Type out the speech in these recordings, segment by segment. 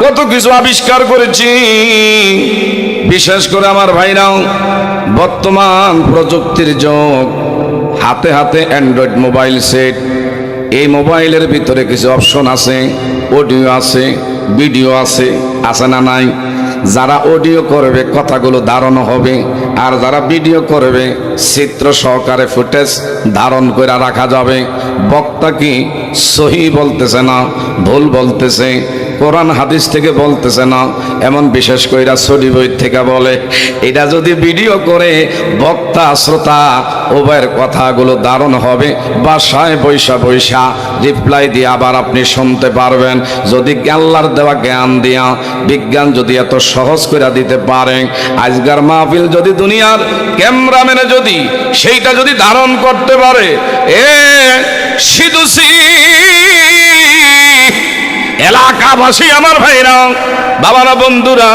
কত কিছু আবিষ্কার করেছি। বিশেষ করে আমার ভাইরাও, বর্তমান প্রযুক্তির যুগ, হাতে হাতে অ্যান্ড্রয়েড মোবাইল সেট। এই মোবাইলের ভিতরে কিছু অপশন আছে, অডিও আছে, ভিডিও আছে, আছে না নাই? যারা অডিও করবে কথাগুলো ধারণ হবে, আর যারা ভিডিও করবে চিত্র সহকারে ফুটেজ ধারণ করে রাখা যাবে। বক্তা কি সহি বলতেছে না ভুল বলতেছে, কোরআন হাদিস থেকে বলতেছে না, এমন বিশেষ কইরা ছবি বই থেকে বলে। এটা যদি ভিডিও করে বক্তা শ্রোতা উভয়ের কথাগুলো ধারণ হবে, বাসায় বৈশা বৈশা রিপ্লাই দিয়ে আবার আপনি শুনতে পারবেন। যদি আল্লাহর দেওয়া জ্ঞান দিয়া বিজ্ঞান যদি এত সহজ করে দিতে পারে, আজকের মাহফিল যদি দুনিয়ার ক্যামেরাম্যানে যদি সেইটা যদি ধারণ করতে পারে, সিদুসি এলাকাবাসী, আমার ভাইরা, বাবারা, বন্ধুরা,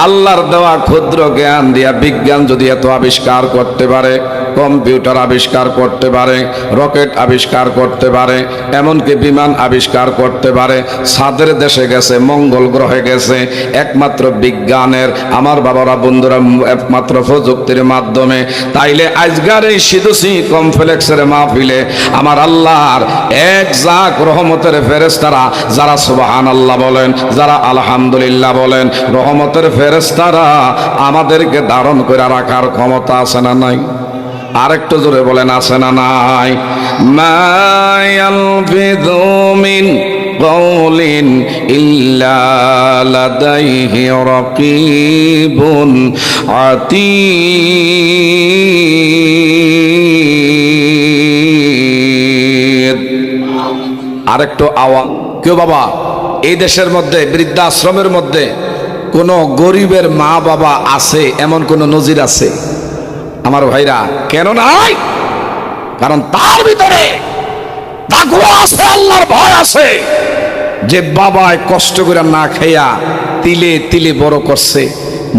আল্লাহর দেওয়া ক্ষুদ্র জ্ঞান দিয়া বিজ্ঞান যদি এত আবিষ্কার করতে পারে, কম্পিউটার আবিষ্কার করতে পারে, রকেট আবিষ্কার করতে পারে, এমনকি বিমান আবিষ্কার করতে পারে, চাঁদের দেশে গেছে, মঙ্গল গ্রহে গেছে, একমাত্র বিজ্ঞানের, আমার বাবারা, বন্ধুরা, একমাত্র প্রযুক্তির মাধ্যমে। তাইলে আজকের এই সিদুসি কমপ্লেক্সের মাহফিলে আমার আল্লাহর এক জাক রহমতের ফেরেশতারা, যারা সুবহানাল্লাহ বলেন, যারা আলহামদুলিল্লাহ বলেন, রহমতের ফেরেশতারা আমাদেরকে ধারণ করে রাখার ক্ষমতা আছে না নাই? আরেকটু জোরে বলেন, আছে না নাই? মা ইয়ালফিযু মিন কাওলিন ইল্লা লাদাইহি রাকীবুন আতীদ। আরেকটু আওয়াজ। কেউ বাবা, এই দেশের মধ্যে বৃদ্ধাশ্রমের মধ্যে কোন গরিবের মা বাবা আছে এমন কোন নজির আছে? আমার ভাইরা, কেন নাই? কারণ তার ভিতরে তাকওয়া আছে, আল্লাহর ভয় আছে। যে বাবায় কষ্ট করে না খাইয়া তিলে তিলে বড় করছে,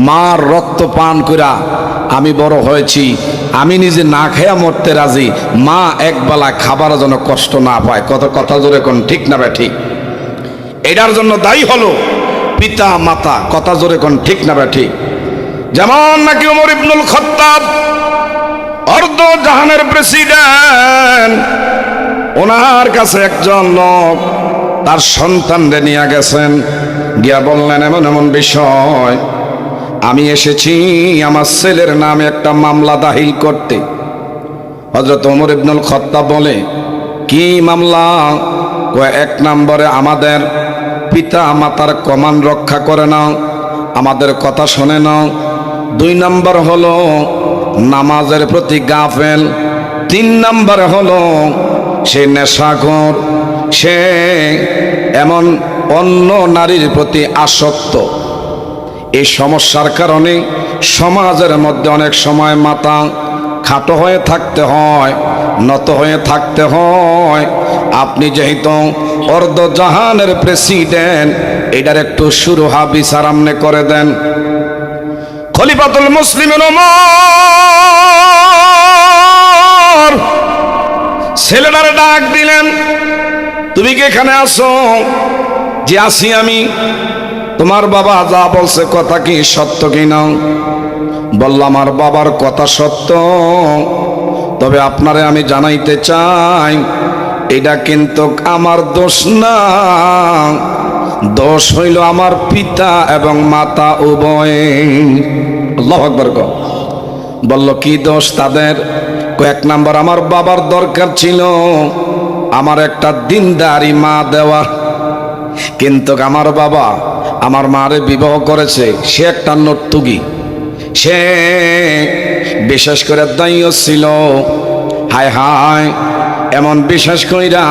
মার রক্ত পান কইরা আমি বড় হয়েছি, আমি নিজে না খাইয়া মরতে রাজি, মা একবেলা খাবার জন্য কষ্ট না পায়। কত কথা জোরে কোন ঠিক না বে ঠিক? এটার জন্য দায়ী হলো পিতা মাতা। কথা জোরে কোন ঠিক না বে ঠিক? যেমন নাকি ওমর ইবনুল খাত্তাব, অর্ধ জাহানের প্রেসিডেন্ট, ওনার কাছে একজন লোক তার সন্তানদের নিয়ে গেছেন, গিয়া বললেন এমন এমন বিষয়, আমি এসেছি আমার ছেলের নামে একটা মামলা দাখিল করতে। হযরত ওমর ইবনুল খাত্তাব বলে, কি মামলা? এক নম্বরে আমাদের পিতা মাতার কমান রক্ষা করে নাও, আমাদের কথা শোনে নাও। 2 নম্বর হলো নামাজের প্রতি গাফেল। 3 নম্বর হলো সে নেশাখোর, সে এমন অন্য নারীর প্রতি আসক্ত। এই সমস্যার কারণে সমাজের মধ্যে অনেক সময় মাথা খাটো হয়ে থাকতে হয়, নত হয়ে থাকতে হয়। আপনি যেহেতু অর্ধ জাহানের প্রেসিডেন্ট, এটার একটু সুরহা বিচার আমনে করে দেন। খলিফাতুল মুসলিমিন ওমর ছেলেটারে ডাক দিলেন, তুমি কি এখানে আসো? যে আসি আমি। তোমার বাবা যা বলছে কথা কি সত্য কি না? বললাম আমার বাবার কথা সত্য, তবে আপনারে আমি জানাইতে চাই এটা কিন্তু আমার দোষ না, দোষ হইল আমার পিতা এবং মাতা উভয়ে। আল্লাহু আকবার। বলল কি দোষ তাদের? 1 নাম্বার, আমার বাবার দরকার ছিল আমার একটা দিনদারি মা দেওয়া, কিন্তু আমার বাবা আমার মারে বিবাহ করেছে, সে একটা নর্তকী, সে বিশেষ করে দাইও ছিল। হায় হায়, এমন বিশেষ কইরা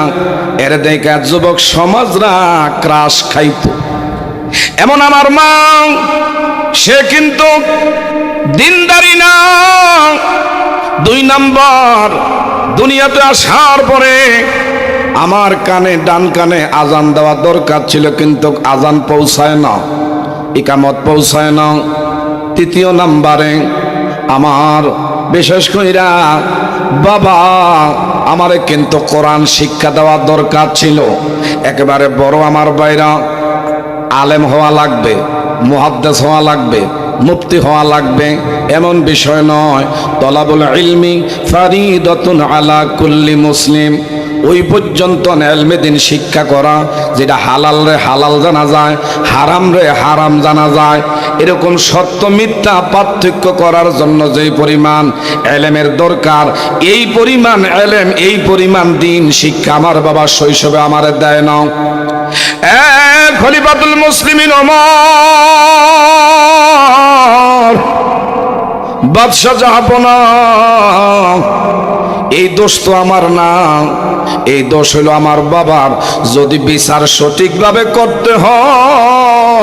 এর দেখা যুবক সমাজরা ক্রাশ খাইতো। এমন আমার মা, সে কিন্তু দিনদারি না। 2 নাম্বার, দুনিয়াতে আসার পরে আমার কানে, ডান কানে আজান দেওয়া দরকার ছিল, কিন্তু আজান পৌঁছায় না, ইকামত পৌঁছায় না। 3 নাম্বারে, আমার বিশেষ কইরা বাবা আমারে কিন্তু কোরআন শিক্ষা দেওয়া দরকার ছিল। একেবারে বড় আমার বাইরা আলেম হওয়া লাগবে, মুহাদ্দিস হওয়া লাগবে, মুফতি হওয়া লাগবে এমন বিষয় নয়। তলাবুল ইলমি ফারিদাতুন আলা কুল্লি মুসলিম, ওই পর্যন্ত ইলমে দিন শিক্ষা করা যেটা হালাল রে হালাল জানা যায়, হারাম রে হারাম জানা যায়, এরকম সত্য মিথ্যা পার্থক্য করার জন্য যেই পরিমাণ ইলমের দরকার, এই পরিমাণ ইলম, এই পরিমাণ দিন শিক্ষা আমার বাবা শৈশবে আমারে দেয় না। খলিফাতুল মুসলিমিন ওমর, বাদশাহ জাহাপনা, এই দোষ তো আমার না, এই দোষ হলো আমার বাবার। যদি বিচার সঠিকভাবে করতে হয়,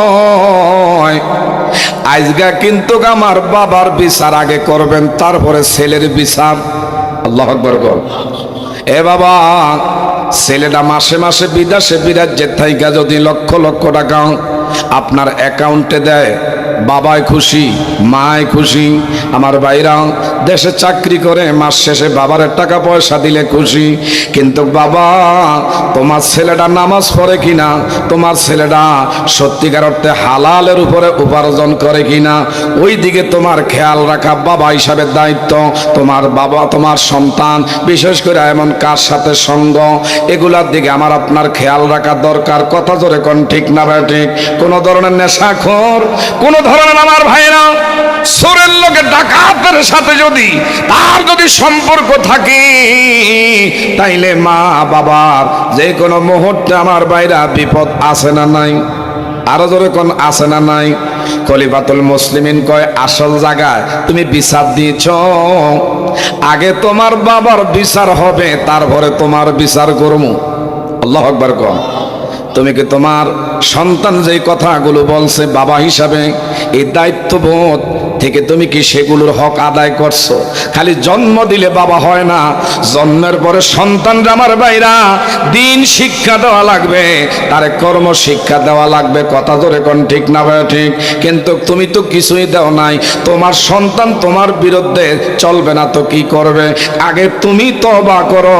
আজকে কিন্তু আমার বাবার বিচার আগে করবেন, তারপরে ছেলের বিচার। আল্লাহু আকবার বল। এ বাবা, ছেলেটা মাসে মাসে বিদেশে বিরাজ্যের থাইকা যদি লক্ষ লক্ষ টাকা আপনার অ্যাকাউন্টে দেয়, বাবাই খুশি, মায় খুশি। আমার ভাইরা দেশে চাকরি করে, মাস শেষে বাবার টাকা পয়সা দিলে খুশি। কিন্তু বাবা, তোমার ছেলেটা নামাজ পড়ে কিনা, তোমার ছেলেটা সত্যিকার অর্থে হালালের উপরে উপার্জন করে কিনা, ওই দিকে তোমার খেয়াল রাখা বাবা হিসাবে দায়িত্ব। তোমার বাবা, তোমার সন্তান বিশেষ করে এমন কার সাথে সঙ্গ, এগুলার দিকে আমার আপনার খেয়াল রাখা দরকার। কথা জোরে কোন ঠিক না ভাই ঠিক? কোন ধরনের নেশাখোর, কোন ধরনের আমার ভাইরা চোরের লোকে ডাকাতের সাথে যদি তার যদি সম্পর্ক থাকে, তাইলে মা বাবার যে কোনো মুহূর্তে আমার ভাইরা বিপদ আছে না নাই? আরো জোরে কোন আছে না নাই? খলিফাতুল মুসলিমিন কয়, আসল জায়গায় তুমি বিচার দিয়েছ, আগে তোমার বাবার বিচার হবে, তারপরে তোমার বিচার করবো। আল্লাহু আকবার কর। তুমি কি তোমার সন্তান যে কথাগুলো বলছে বাবা হিসাবে, এই দায়িত্ববোধ থেকে তুমি কি সেগুলোর হক আদায় করছো? খালি জন্ম দিলে বাবা হয় না, জন্মের পরে সন্তানরা আমার ভাইরা দিন শিক্ষা দেওয়া লাগবে, তারে কর্ম শিক্ষা দেওয়া লাগবে। কথা ধরে কোন ঠিক না ভাই ঠিক? কিন্তু তুমি তো কিছুই দাও নাই, তোমার সন্তান তোমার বিরুদ্ধে চলবে না তো কি করবে? আগে তুমি তওবা করো,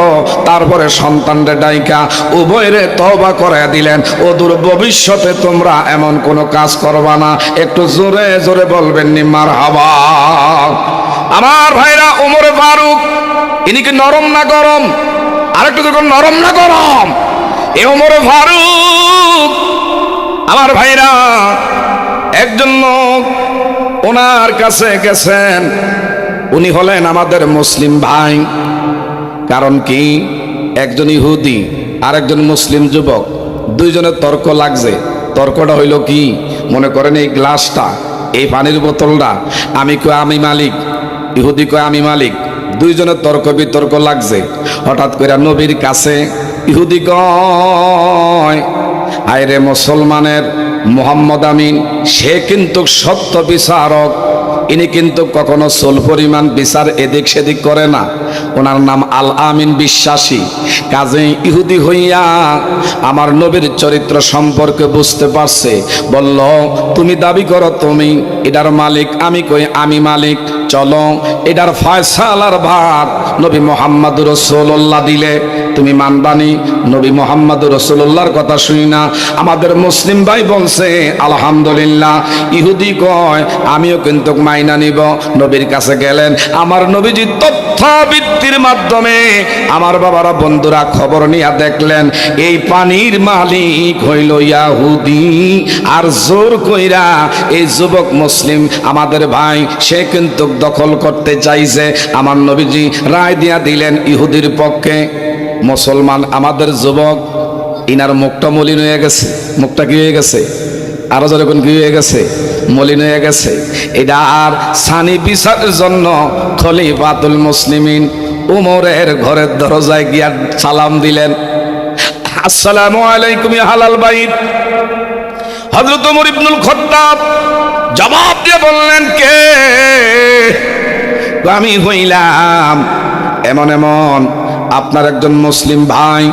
তারপরে সন্তানরে ডাইকা উভয়রে তওবা করে দিলেন, অদূর ভবিষ্যতে তোমরা এমন কোনো কাজ করবা না। একটু জোরে জোরে বলবেন নি মারহাবা। আমার ভাইরা, ওমর ফারুক ইনি কি নরম না গরম? আরেকটু দেখুন, নরম না গরম? এ ওমর ফারুক আমার ভাইরা, একজন লোক ওনার কাছে গেছেন, উনি হলেন আমাদের মুসলিম ভাই। কারণ কি, একজন ইহুদি আর একজন মুসলিম যুবক, দুইজনের তর্ক লাগছে। তর্কটা হইল কি, মনে করেন এই গ্লাসটা, এই পানির বোতলটা, আমি কই আমি মালিক, ইহুদি কয় আমি মালিক। দুইজনের তর্ক বিতর্ক লাগছে। হঠাৎ করে নবীর কাছে ইহুদি কয়, আইরে মুসলমানের মুহাম্মদ আমিন, সে কিন্তু সত্য বিচারক, ইনি কিন্তু কখনো সোল পরিমাণ বিচার এদিক সেদিক করে না, ওনার নাম আল আমিন, বিশ্বাসী। কাজেই ইহুদি হইয়া আমার নবীর চরিত্র সম্পর্কে বুঝতে পারছে। বলল, তুমি দাবি করো তুমি এটার মালিক, আমি কই আমি মালিক, চলো এটার ফয়সালার ভাগ নবী মুহাম্মদ রাসূলুল্লাহ দিলে তুমি মানবানি? নবী মুহাম্মদ রাসূলুল্লাহর কথা শুনি না আমাদের মুসলিম ভাই বলছে আলহামদুলিল্লাহ। ইহুদি কয়, আমিও কিন্তু মাইনা নিব। নবীর কাছে গেলেন, আমার নবীজি তথ্য ভিত্তির মাধ্যমে আমার বাবারা বন্ধুরা খবর নিয়ে দেখলেন এই পানির মালিক হইল ইহুদি। আর জোর কইরা এই যুবক মুসলিম আমাদের ভাই, সে কিন্তু দখল করতে চাইছে। আমার নবীজি রায় দিয়া দিলেন ইহুদির পক্ষে। মুসলমান আমাদের যুবক, ইনার মুখটা মলিন হয়ে গেছে। মুখটা কি হয়ে গেছে? আরো যখন কি হয়ে গেছে? মলিন হয়ে গেছে। এটা আর সানি বিচারের জন্য খলিফাতুল মুসলিমিন উমরের ঘরের দরজায় গিয়া সালাম দিলেন, আসসালামু আলাইকুম ইয়া হালাল বাইত। হযরত ওমর ইবনুল খাত্তাব জবাব দিয়ে বললেন, কে? আমি হইলাম এমন এমন আপনার একজন মুসলিম ভাই,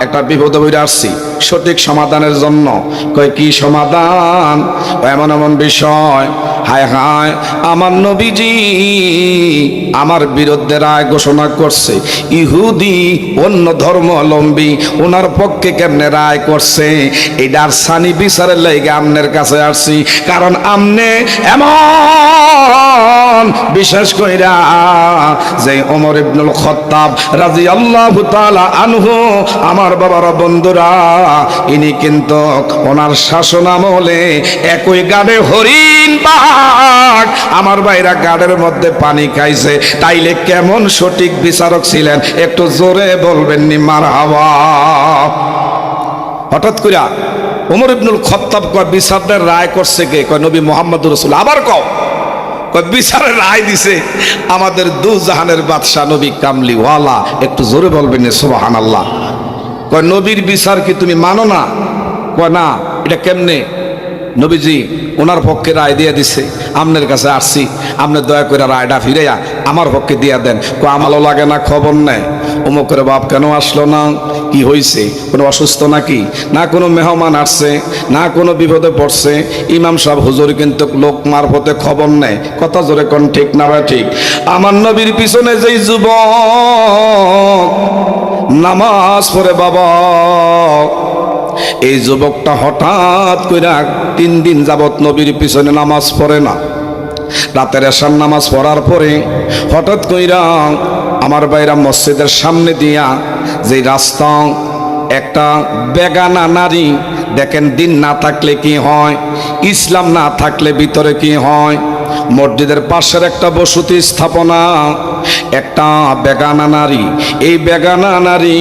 একটা বিপদে পড়ে আসছি। সঠিক সমাধানের জন্য। কয় কি সমাধান? এমন এমন বিষয়, হায় হায় আমার নবীজি আমার বিরুদ্ধে রায় ঘোষণা করছে, ইহুদি অন্য ধর্মাবলম্বী ওনার পক্ষে কেমনে রায় করছে, এটার সানি বিচারের লাইগে আমনের কাছে আসছি। কারণ আমনে এমন বিশেষ কইরা যে ওমর ইবনুল খাত্তাব রাদিয়াল্লাহু তাআলা আনহু আমার বাবারা বন্ধুরা, ইনি কিন্তু ওনার শাসন আমলে একই গাড়ে হরিণ বাঘ আমার ভাইরা গাড়ের মধ্যে পানি খাইছে। তাইলে কেমন সঠিক বিচারক ছিলেন একটু জোরে বলবেন নি মারহাবা। হঠাৎ কইরা ওমর ইবনুল খাত্তাব কয় বিচারদের রায় করছে কে? কয় নবী মুহাম্মদুর রাসূল। আবার কও কয় বিচারের রায় দিছে আমাদের দু জাহানের বাদশা নবী কামলিওয়ালা। একটু জোরে বলবেন নি সুবহানাল্লাহ। কয় নবীর বিচার কি তুমি মানো না? কয় না। এটা কেমনে? নবীজি ওনার পক্ষে রায় দিয়ে দিছে, আমনের কাছে আসছি, আপনি দয়া করে রায়টা ফিরাইয়া আমার পক্ষে দিয়ে দেন। কো আমারও লাগে না, খবর নেই অমুকের বাপ কেন আসলো না, কি হয়েছে, কোনো অসুস্থ নাকি, না কোনো মেহমান আসছে, না কোনো বিপদে পড়ছে। ইমাম সাহেব হুজুর কিন্তু লোক মারফতে খবর নেয়। কথা জোরে কোন ঠিক না বা ঠিক? আমার নবীর পিছনে যেই যুবক নামাজ পড়ে বাবা, এই যুবকটা হঠাৎ কইরা 3 দিন যাবত নবীর পিছনে নামাজ পড়ে না। রাতের এশার নামাজ পড়ার পরে হঠাৎ কইরা আমার ভাইরা মসজিদের সামনে দিয়া যে রাস্তা, একটা বেগানা নারী, দেখেন দিন না থাকলে কি হয়, ইসলাম না থাকলে ভিতরে কি হয়। মসজিদের পাশের একটা বসতি স্থাপনা, একটা বেগানা নারী, এই বেগানা নারী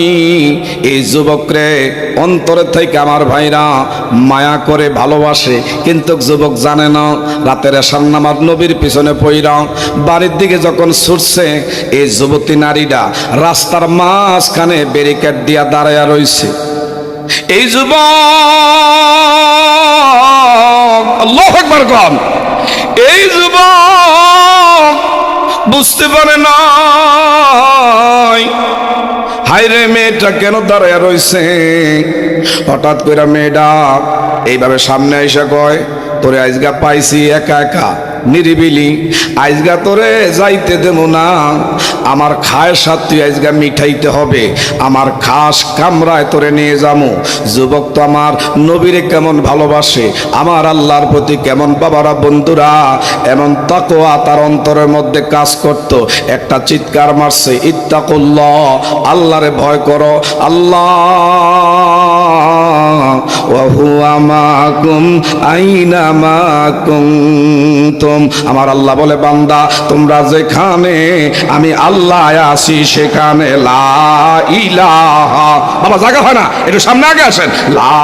এই যুবকরে অন্তরে থেকে আমার ভাইরা মায়া করে ভালোবাসে। কিন্তু যুবক জানে না রাতের এশার নামাজ নবীর পিছনে পইরা বাড়ির দিকে যখন ছুটছে, এই যুবতী নারীরা রাস্তার মাঝখানে ব্যারিকেড দিয়া দাঁড়ায়া রইছে। এই যুবক, আল্লাহু আকবার কন, এই যুবক বুঝতে পারে না হায়রে মেয়েটা কেন দাঁড়ায় রইছে। হঠাৎ করে মেয়েটা এইভাবে সামনে এসে কয়, তোরে আজগা পাইছি একা একা নিরিবিলি, আজগা তোরে যাইতে দেব না, আমার খায়ের সাথ তুই আজগা মিঠাইতে হবে, আমার খাস কামরায় তোরে নিয়ে যাবো। যুবক তো আমার নবীরে কেমন ভালোবাসে, আমার আল্লাহর প্রতি কেমন বাবারা বন্ধুরা এমন তাকওয়া তার অন্তরের মধ্যে কাজ করত। একটা চিৎকার মারছে, ইত্তাকুল্লাহ, আল্লাহরে ভয় করো, আল্লাহ ওয়া হুয়া মাকুম আইনামা কুনতুম। আমার আল্লাহ বলে, বান্দা তোমরা যেখানে আমি আল্লাহ আছি সেখানে লা ইলাহা। বাবা জায়গা হয় না, একটু সামনে আগে আসেন, লা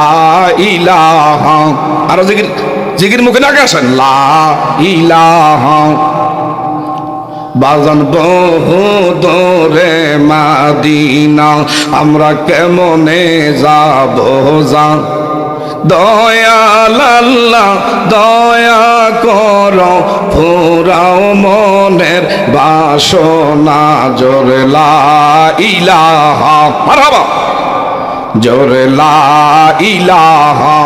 ইলাহা। আরো জিকির জিকির মুখে আগে আসেন, লা ইলাহা। বাজান বহু দূরে মাদিনা আমরা কেমনে যাব যা, দয়াল আল্লাহ দয়া করো ফুরাও মনের বাসনা, জোরে লা ইলাহা, মারহাবা, জোরে লা ইলাহা।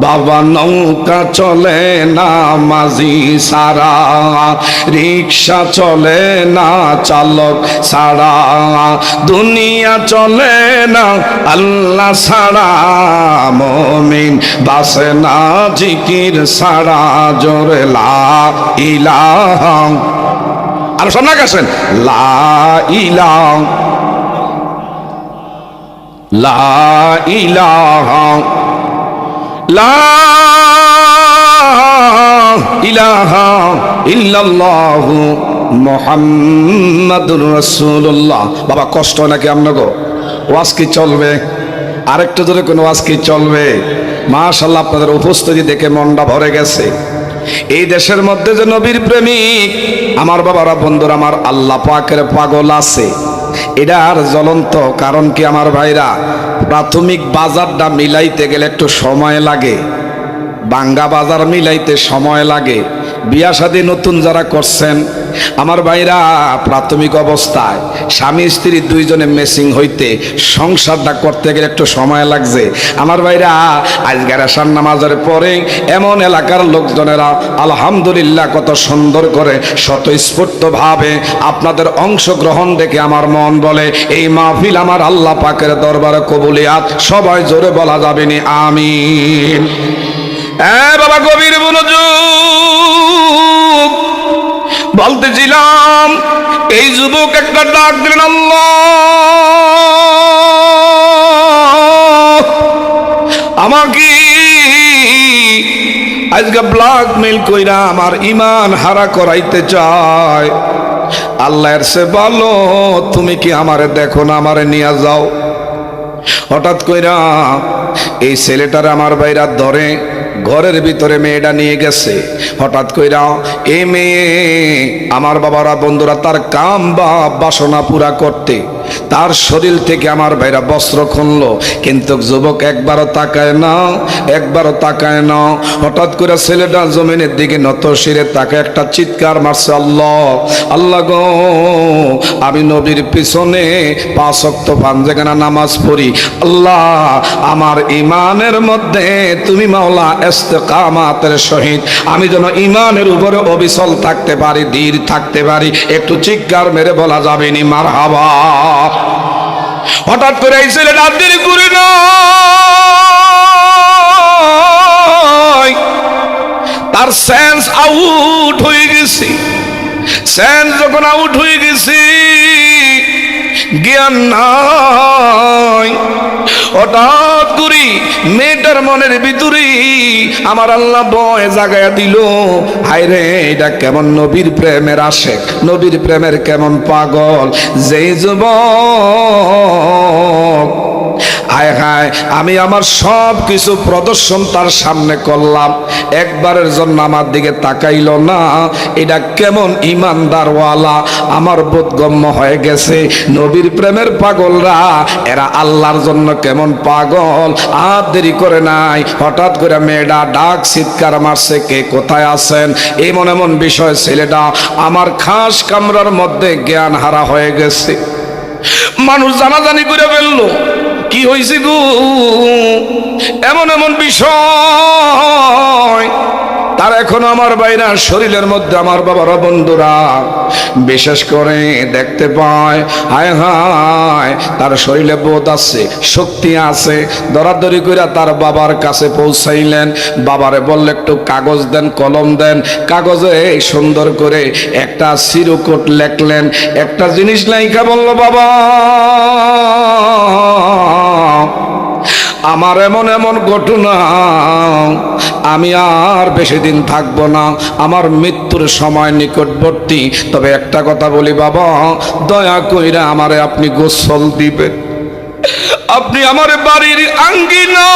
বাবা নৌকা চলে না মাঝি সারা, রিক্সা চলে না চালক ছাড়া, দুনিয়া চলে না আল্লাহ ছাড়া, মুমিন বাসে না জিকির ছাড়া, জোরে লা ইলাহা। আর সামনে গেছেন, লা ইলাহা, লা ইলাহা, লা ইলাহা ইল্লাল্লাহু মুহাম্মাদুর রাসূলুল্লাহ। বাবা কষ্ট নাকি আপনাকে? ওয়াজ কি চলবে? আরেকটু জোরে কোনো ওয়াজ কি চলবে? মাশাআল্লাহ, আপনাদের উপস্থিতি দেখে মনটা ভরে গেছে। এই দেশের মধ্যে যে নবীর প্রেমিক আমার বাবারা বন্ধুরা, আমার আল্লাহ পাকের পাগল আছে, এটার জ্বলন্ত কারণ কি আমার ভাইরা? প্রাথমিক বাজারটা মিলাইতে গেলে একটু সময় লাগে, বাঙ্গা বাজার মিলাইতে সময় লাগে, বিয়া শাদী নতুন যারা করছেন আমার ভাইরা, প্রাথমিক অবস্থায় স্বামী স্ত্রী দুইজনে মেসিং হইতে সংসারটা করতে গেলে একটু সময় লাগছে। আমার ভাইরা, আজকের আশার নামাজের পরে এমন এলাকার লোকজনেরা আলহামদুলিল্লাহ কত সুন্দর করে স্বতঃস্ফূর্তভাবে আপনাদের অংশগ্রহণ দেখে আমার মন বলে এই মাহফিল আমার আল্লাহ পাকের দরবারে কবুলিয়াত। সবাই জোরে বলা যাবে নি আমিন। বাবা গভীর মনোযোগ, বলতেছিলাম এই যুবক একটা ডাক দিলেন, আল্লাহ আমাকে আজকে ব্ল্যাকমেইল কইরা আমার ঈমান হারা করাইতে চায়। আল্লাহর সে বলো তুমি কি আমারে দেখো না, আমারে নিয়ে যাও। হঠাৎ কইরা এই ছেলেটার আমার বাইরা ধরে ঘরের ভিতরে মেয়েটা নিয়ে গেছে। হঠাৎ কইরা এই মেয়ে আমার বাবারা বন্ধুরা তার কাম বা বাসনা পুরা করতে তার শরীর থেকে আমার ভাইরা বস্ত্র খুললো, কিন্তু যুবক একবারও তাকায় না, একবারও তাকায় না। হঠাৎ করে ছেলেটা জমিনের দিকে নত শিরে তাকে একটা চিৎকার মারছে, আল্লাহ আল্লাহ গো, আমি নবীর পিছনে 5 ওয়াক্ত পাঁচগানা নামাজ পড়ি, আল্লাহ আমার ইমানের মধ্যে তুমি মাওলা ইস্তেকামাতের সহিত আমি যেন ইমানের উপরে অবিচল থাকতে পারি, ধীর থাকতে পারি। একটু চিৎকার মেরে বলা যাবে নি মারহাবা। হঠাৎ করে এই ছেলেটা দেরি করে না, তার সেন্স আউট হয়ে গেছে। সেন্স যখন আউট হয়ে গেছে, জ্ঞান নাই। হঠাৎ করে মেয়েটার মনের ভিতরে আমার আল্লাহ ভয় জাগায়া দিল, হায় রে এটা কেমন নবীর প্রেমের আশেক, নবীর প্রেমের কেমন পাগল যেই যুবক। হায় হায়, আমি আমার সব কিছু প্রদর্শন তার সামনে করলাম, একবারের জন্য আমার দিকে তাকাইল না। এটা কেমন ইমানদারওয়ালা আমার বোধগম্য হয়ে গেছে। নবীর প্রেমের পাগলরা এরা আল্লাহর জন্য কেমন পাগল। আর দেরি করে নাই, হঠাৎ করে মেয়েটা ডাক চিৎকার মারছে, কে কোথায় আছেন। এমন এমন বিষয় ছেলেটা আমার খাস কামরার মধ্যে জ্ঞান হারা হয়ে গেছে। মানুষ জানাজানি করে ফেললো, কি হয়েছে গো, এমন এমন বিষয় তার এখনো আমার বাইরা শরীরের মধ্যে আমার বাবারা বন্ধুরা বিশেষ করে দেখতে পায়। হায় হায়, তার শরীরে বোধ আছে, শক্তি আছে। দরাদরি করে তার বাবার কাছে পৌঁছাইলেন। বাবারে বললে একটু কাগজ দেন, কলম দেন। কাগজে সুন্দর করে একটা চিরকুট লেখলেন, একটা জিনিস লেখা বলল, বাবা আমার এমন এমন ঘটনা, আমি আর বেশি দিন থাকবো না, আমার মৃত্যুর সময় নিকটবর্তী। তবে একটা কথা বলি বাবা, দয়া কইরা আমারে আপনি গোসল দিবেন। আপনি আমার বাড়ির আঙ্গিনা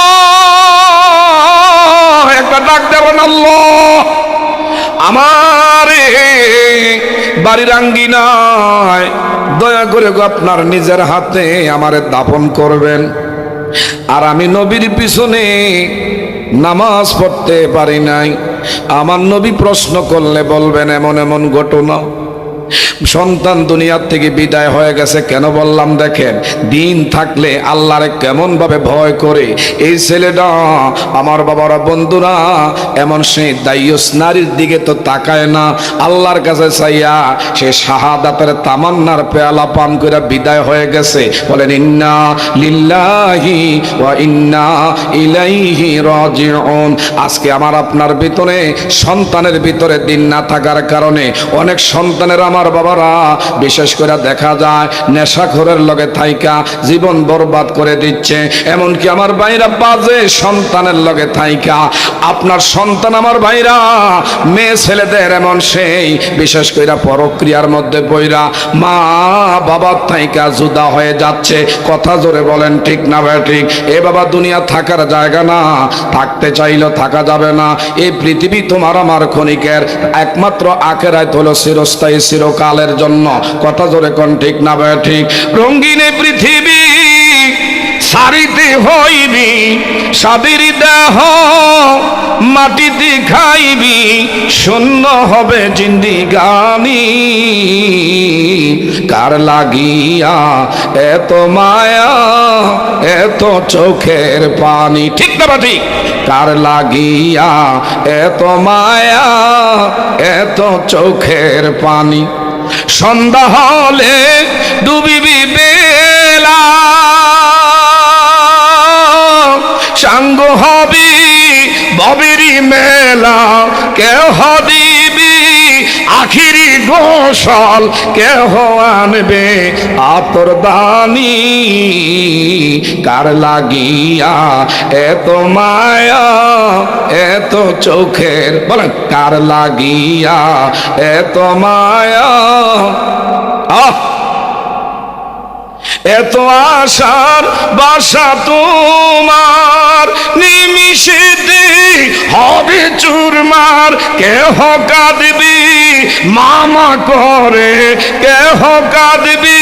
একটা ডাক দেবেন, আল্লাহ আমার বাড়ির আঙ্গিনায় দয়া করে আপনার নিজের হাতে আমারে দাফন করবেন। আর আমি নবীর পিছনে নামাজ পড়তে পারি নাই। আমার নবী প্রশ্ন করলে বলবেন এমন এমন ঘটনা। সন্তান দুনিয়ার থেকে বিদায় হয়ে গেছে, কেন বললাম দেখেন, দিন থাকলে আল্লাহরে কেমন ভাবে ভয় করে এই ছেলেটা আমার বাবারা বন্ধুরা। এমন সে দায়ুস নারীর দিকে তো তাকায় না, আল্লাহর কাছে চাইয়া সে শাহাদাতের তামান্নার পেয়ালা পান করে বিদায় হয়ে গেছে। বলেন ইন্না লিল্লাহি ওয়া ইন্না ইলাইহি রাজিউন। আজকে আমার আপনার ভিতরে সন্তানের ভিতরে দিন না থাকার কারণে অনেক সন্তানের আমার বাবারা বিশেষ করে দেখা যায় নেশাখোরের লগে থাইকা জীবন বরবাদ করে দিচ্ছে। এমনকি আমার ভাইরা বাজে সন্তানের লগে থাইকা আপনার সন্তান আমার ভাইরা মেয়ে ছেলেদের এমন সেই বিশেষ করে পরক্রিয়ার মধ্যে বইরা মা বাবার থাইকা জুদা হয়ে যাচ্ছে। কথা জোরে বলেন ঠিক না ভাই ঠিক? এ বাবা দুনিয়া থাকার জায়গা না, থাকতে চাইলেও থাকা যাবে না। এই পৃথিবী তোমার আমার ক্ষণিকের, একমাত্র আখেরাত হলো চিরস্থায়ী, চিরকালের জন্য। কথা জোরে কোন ঠিক না ভাই ঠিক? রঙ্গিন পৃথিবী সারিতে হইবি সাদের দেহ মাটিতে খাইবি শূন্য হবে জিন্দিগানি কার লাগিয়া এত মায়া এত চোখের পানি ঠিক না ঠিক কার লাগিয়া এত মায়া এত চোখের পানি সন্ধ্যা হলে ডুবিবি বেলা সাঙ্গ হবি ববিরি মেলা কেহ দিবি আখিরি গোসল কেহ আনবে আতর দানি কার লাগিয়া এত মায়া এত চোখের বলেন কার লাগিয়া এত মায়া এত আশার বাসা তোমার নিমিষেতে হবে চুরমার কেহ কাঁদবি মামা করে কেহ কাঁদবি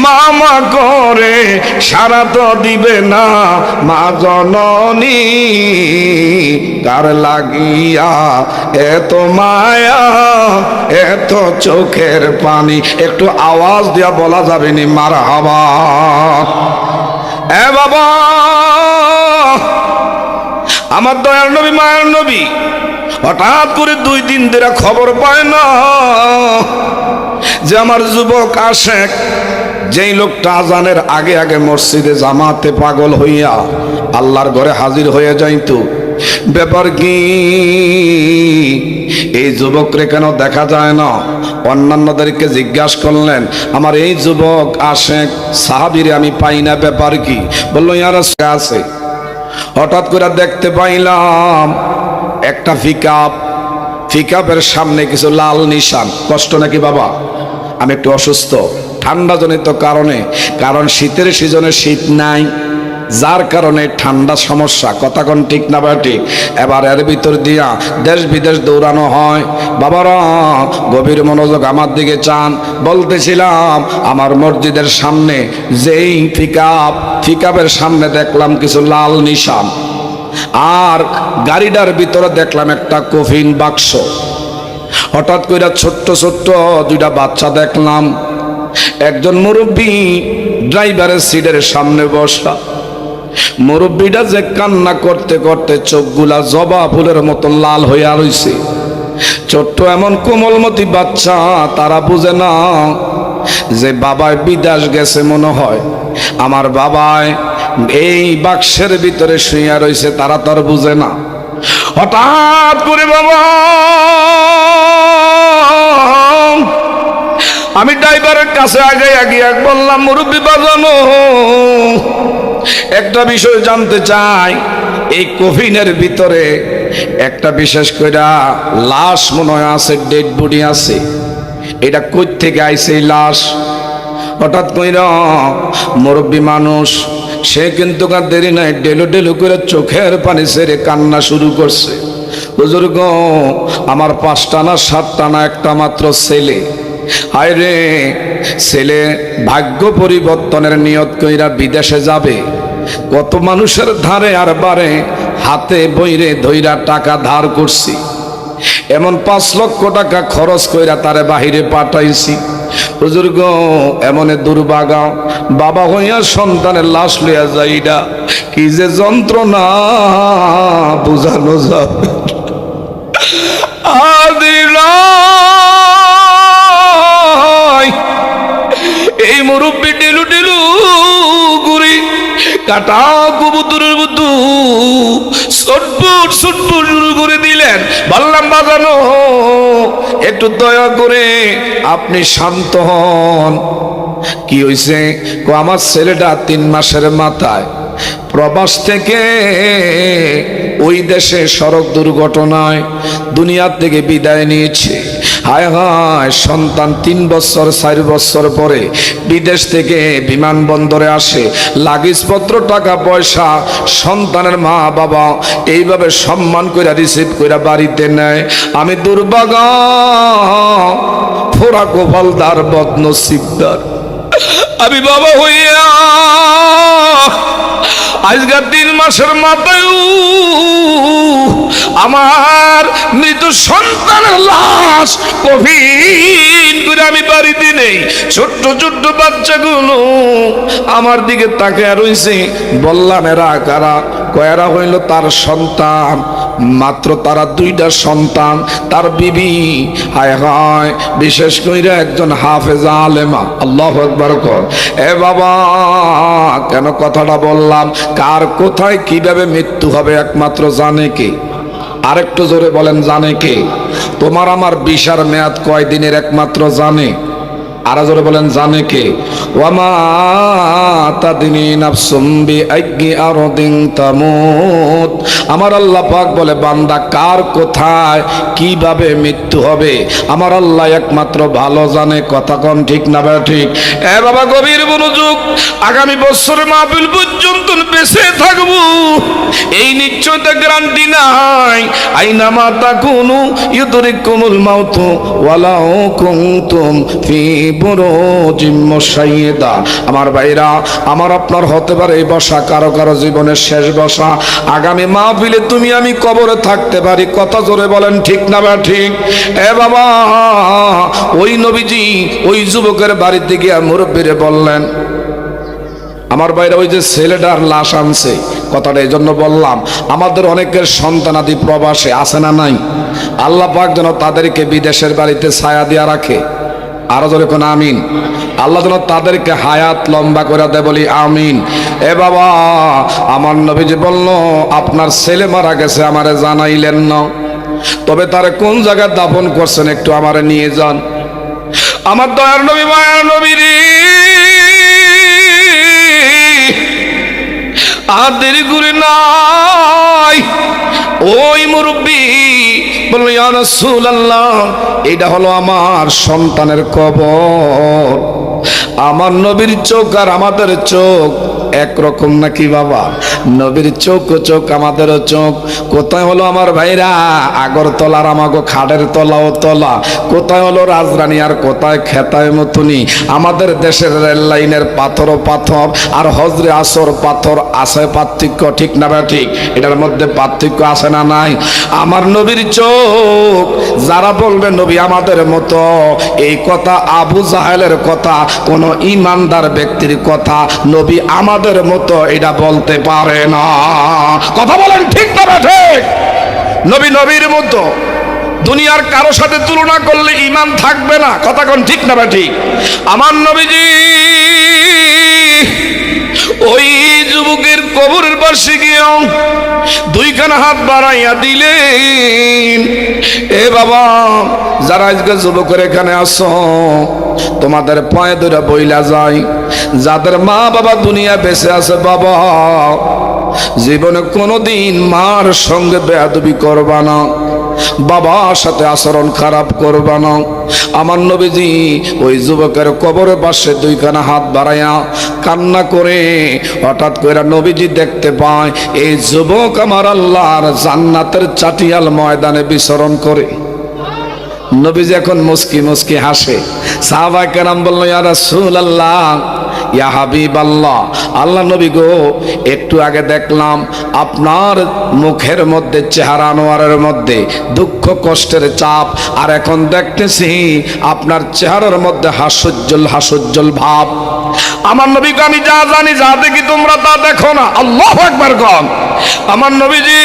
মামা করে সারা তো দিবে না মা জননী কার লাগিয়া এত মায়া এত চোখের পানি একটু আওয়াজ দিয়া বলা যাবে নি মারহাবা এ বাবা আমার দয়ার নবী মায়ের নবী হঠাৎ করে 2 দিন ধরে খবর পায় না যে আমার যুবক আশেক যেই লোকটা আজানের আগে আগে মসজিদে জামাতে পাগল হইয়া আল্লাহর ঘরে হাজির হয়ে যাইতো ব্যাপার কি এই যুবকরে কেন দেখা যায় না অন্যান্যদেরকে জিজ্ঞাসা করলেন আমার এই যুবক আশেক সাহাবীরে আমি পাই না ব্যাপার কি বললো ইয়ার আছে হঠাৎ করে দেখতে পাইলাম একটা পিকআপের সামনে কিছু লাল নিশান কষ্ট নাকি বাবা আমি একটু অসুস্থ ঠান্ডা জনিত কারণে কারণ শীতের সিজনে শীত নাই যার কারণে ঠান্ডা সমস্যা কথা কোন ঠিক না বা ঠিক এবার এর ভিতর দিয়া দেশ বিদেশ দৌড়ানো হয় বাবারা গভীর মনোযোগ আমার দিকে চান বলতেছিলাম আমার মসজিদের সামনে যেই পিকআপের সামনে দেখলাম কিছু লাল নিশান আর গাড়িটার ভিতরে দেখলাম একটা কফিন বাক্স হঠাৎ করে ছোট্ট ছোট্ট 2টা বাচ্চা দেখলাম একজন মুরব্বী ড্রাইভারের সিটের সামনে বসা মুরব্বীটা যে কান্না করতে করতে চোখগুলা জবা ফুলের মতো লাল হইয়া রইছে ছোট্ট এমন কোমলমতি বাচ্চা তারা বুঝে না যে বাবায় বিদেশ গেছে মনে হয় আমার বাবায় এই বাক্সের ভিতরে শুইয়া রইছে তারা তো আর বুঝে না হঠাৎ করে বাবা আমি ড্রাইভারের কাছে আগে বললাম মুরব্বী বাজানো একটা বিষয় জানতে চাই এই কফিনের ভিতরে একটা বিশেষ কইরা লাশ মনে হয় আছে ডেড বডি আছে এটা কই থেকে আইছে এই লাশ হঠাৎ কইরা মুরব্বী মানুষ সে কিন্তু আর দেরি নাই ডেলো ডেলো করে চোখের পানি ছেড়ে কান্না শুরু করছে হুজুর গো আমার 5টা না 7টা না একটা মাত্র ছেলে হায় রে ছেলে ভাগ্য পরিবর্তনের নিয়ত কইরা বিদেশে যাবে কত মানুষের ধারে আর বারে হাতে বইরে ধইরা টাকা ধার করছি এমন 5 লক্ষ টাকা খরচ কইরা তারে বাহিরে পাঠাইছি হুজুর গো এমনে দুর্ভাগা বাবা হইয়া সন্তানের লাশ লইয়া যাইডা কি যে যন্ত্রণা বুঝানো যাবে এই মুরব্বী ডেলু ডেলু গুড়ি কাটা কবুতরের মতো ছটফট ছটফট শুরু করে দিলেন বললাম বাজানো একটু দয়া করে আপনি শান্ত হন কি হইছে আমার ছেলেটা 3 মাসের মাথায় প্রবাস থেকে ওই দেশে সড়ক দুর্ঘটনায় দুনিয়া থেকে বিদায় নিয়েছে হায় হায় সন্তান 3 বছর 4 বছর পরে বিদেশ থেকে বিমানবন্দরে আসে লাগেজপত্র টাকা পয়সা সন্তানের মা বাবা এইভাবে সম্মান করে রিসিভ করে বাড়িতে নেয় আমি দুর্ভাগা ফোরা কপালদার বদনসিবদার আমি বাবা হইয়া আজকে 3 মাসের মাথায় আমার মৃত সন্তানের লাশ কফিন করে আমি বাড়িতে নেই, ছোট্ট ছোট্ট বাচ্চাগুলো আমার দিকে তাকিয়ে রইছে। বললাম এরা কারা? কয়রা হইল তার সন্তান, মাত্র তারা দুইটা সন্তান, তার বিবি। হায় হায়, বিশেষ করে একজন হাফেজা আলেমা। আল্লাহু আকবার কর। এ বাবা, কেন কথাটা বললাম? কার কোথায় কিভাবে মৃত্যু হবে একমাত্র জানে কে? আরেকটু জোরে বলেন, জানে কে? তোমার আমার বিশার মেয়াদ কয় দিনের একমাত্র জানে। আরো জোরে বলেন, জানে কে? ওয়ামা তাদনি নাফসুম বিআইয়ি আরদিন তামুত। আমার আল্লাহ পাক বলে, বান্দা কার কোথায় কিভাবে মৃত্যু হবে আমার আল্লাহ একমাত্র ভালো জানে। কথা কোন ঠিক না বা ঠিক? এ বাবা, গভীর মনোযোগ। আগামী বছরে মাহফিল পর্যন্ত বেঁচে থাকবো এই নিশ্চয়তা গ্যারান্টি নাই। আইনা মা তাকুনু ইউদরিকুমুল মাউতু ওয়ালাউ কুনতুম ফি বুরুজিম মুশাইয়্যিদা। আমার ভাইরা, আমার আপনার হতে পারে এই বসা কারো কারো জীবনের শেষ বসা। আগামী মাহফিলে তুমি আমি কবরে থাকতে পারি। কথা জোরে বলেন, ঠিক না বা ঠিক? এ বাবা, ওই নবীজি ওই যুবকের বাড়িতে গিয়ে মুরব্বীরে বললেন, আমার বাইরে ওই যে ছেলেটার লাশ আনছে, কথাটা এই জন্য বললাম, আমাদের অনেকের সন্তানাদি প্রবাসে আছে না নাই? আল্লাহ পাক যেন তাদেরকে বিদেশের বাড়িতে ছায়া দিয়া রাখে। আরো জোরে কোন আমিন। আল্লাহ যেন তাদেরকে হায়াত লম্বা করে দেয়, বলি আমিন। এ বাবা, আমার নবীজি বলল, আপনার ছেলে মারা গেছে, আমারে জানাইলেন না, তবে তারে কোন জায়গায় দাফন করছেন একটু আমারে নিয়ে যান। আমার দয়ার নবী, মায়ার নবী রে, আর দেরি করে নাই। ওই মুরব্বী বলল, ইয়া রাসূলুল্লাহ, এটা হলো আমার সন্তানের কবর। আমার নবীর চোখ আর আমাদের চোখ একরকম নাকি বাবা? নবীর চোখ ও চোখ, আমাদেরও চোখ। কোথায় হলো আমার ভাইরা আগরতলার আমাগো খাটের তলাও তলা, কোথায় হলো রাজরানী আর কোথায় খেতায় মতুনি। আমাদের দেশের রেল লাইনের পাথরও পাথর আর হজরে আসর পাথর। আছে পার্থক্য, ঠিক না ভাই ঠিক? এটার মধ্যে পার্থক্য আছে না নাই? আমার নবীর চোখ, যারা বলবে নবী আমাদের মতো, এই কথা আবু জাহেলের কথা, কোন ইমানদার ব্যক্তির কথা নবী আমাদের মতো এটা বলতে পারে না। কথা বলেন, ঠিক না ঠিক? নবী নবীর মতো, দুনিয়ার কারো সাথে তুলনা করলে ইমান থাকবে না। কথা কোন ঠিক না ঠিক? আমার নবীজি ওই যুবকের কবরের পাশে গিয়েও দুইখানা হাত বাড়াইয়া দিলেন। এ বাবা, যারা আজকে যুবকের এখানে আসো, তোমাদের পায়ে ধরে বইলা যায়, যাদের মা বাবা দুনিয়া বেঁচে আছে, বাবা জীবনে কোনোদিন মার সঙ্গে বেয়াদবি করবা না, বাবার সাথে আচরণ খারাপ করবা না। আমার নবীজি ওই যুবকের কবরের পাশে দুইখানা হাত বাড়াইয়া কান্না করে হঠাৎ করে নবীজি দেখতে পায় এই যুবক আমার আল্লাহর জান্নাতের চাটিয়াল ময়দানে বিচরণ করে। নবীজি এখন মুস্কি মুস্কি হাসে। সাহাবায়ে কেরাম বলল, ইয়া রাসূলুল্লাহ, ইয়া হাবিবাল্লাহ, আল্লাহ নবী গো, একটু আগে দেখলাম আপনার মুখের মধ্যে, চেহারা আনোয়ারের মধ্যে দুঃখ কষ্টের চাপ, আর এখন দেখতেছি আপনার চেহারার মধ্যে হাস্যোজ্জ্বল হাস্যোজ্জ্বল ভাব। আমার নবীকে আমি যা জানি, যা দেখি তোমরা তা দেখো না। আল্লাহু আকবার কম। আমার নবীজি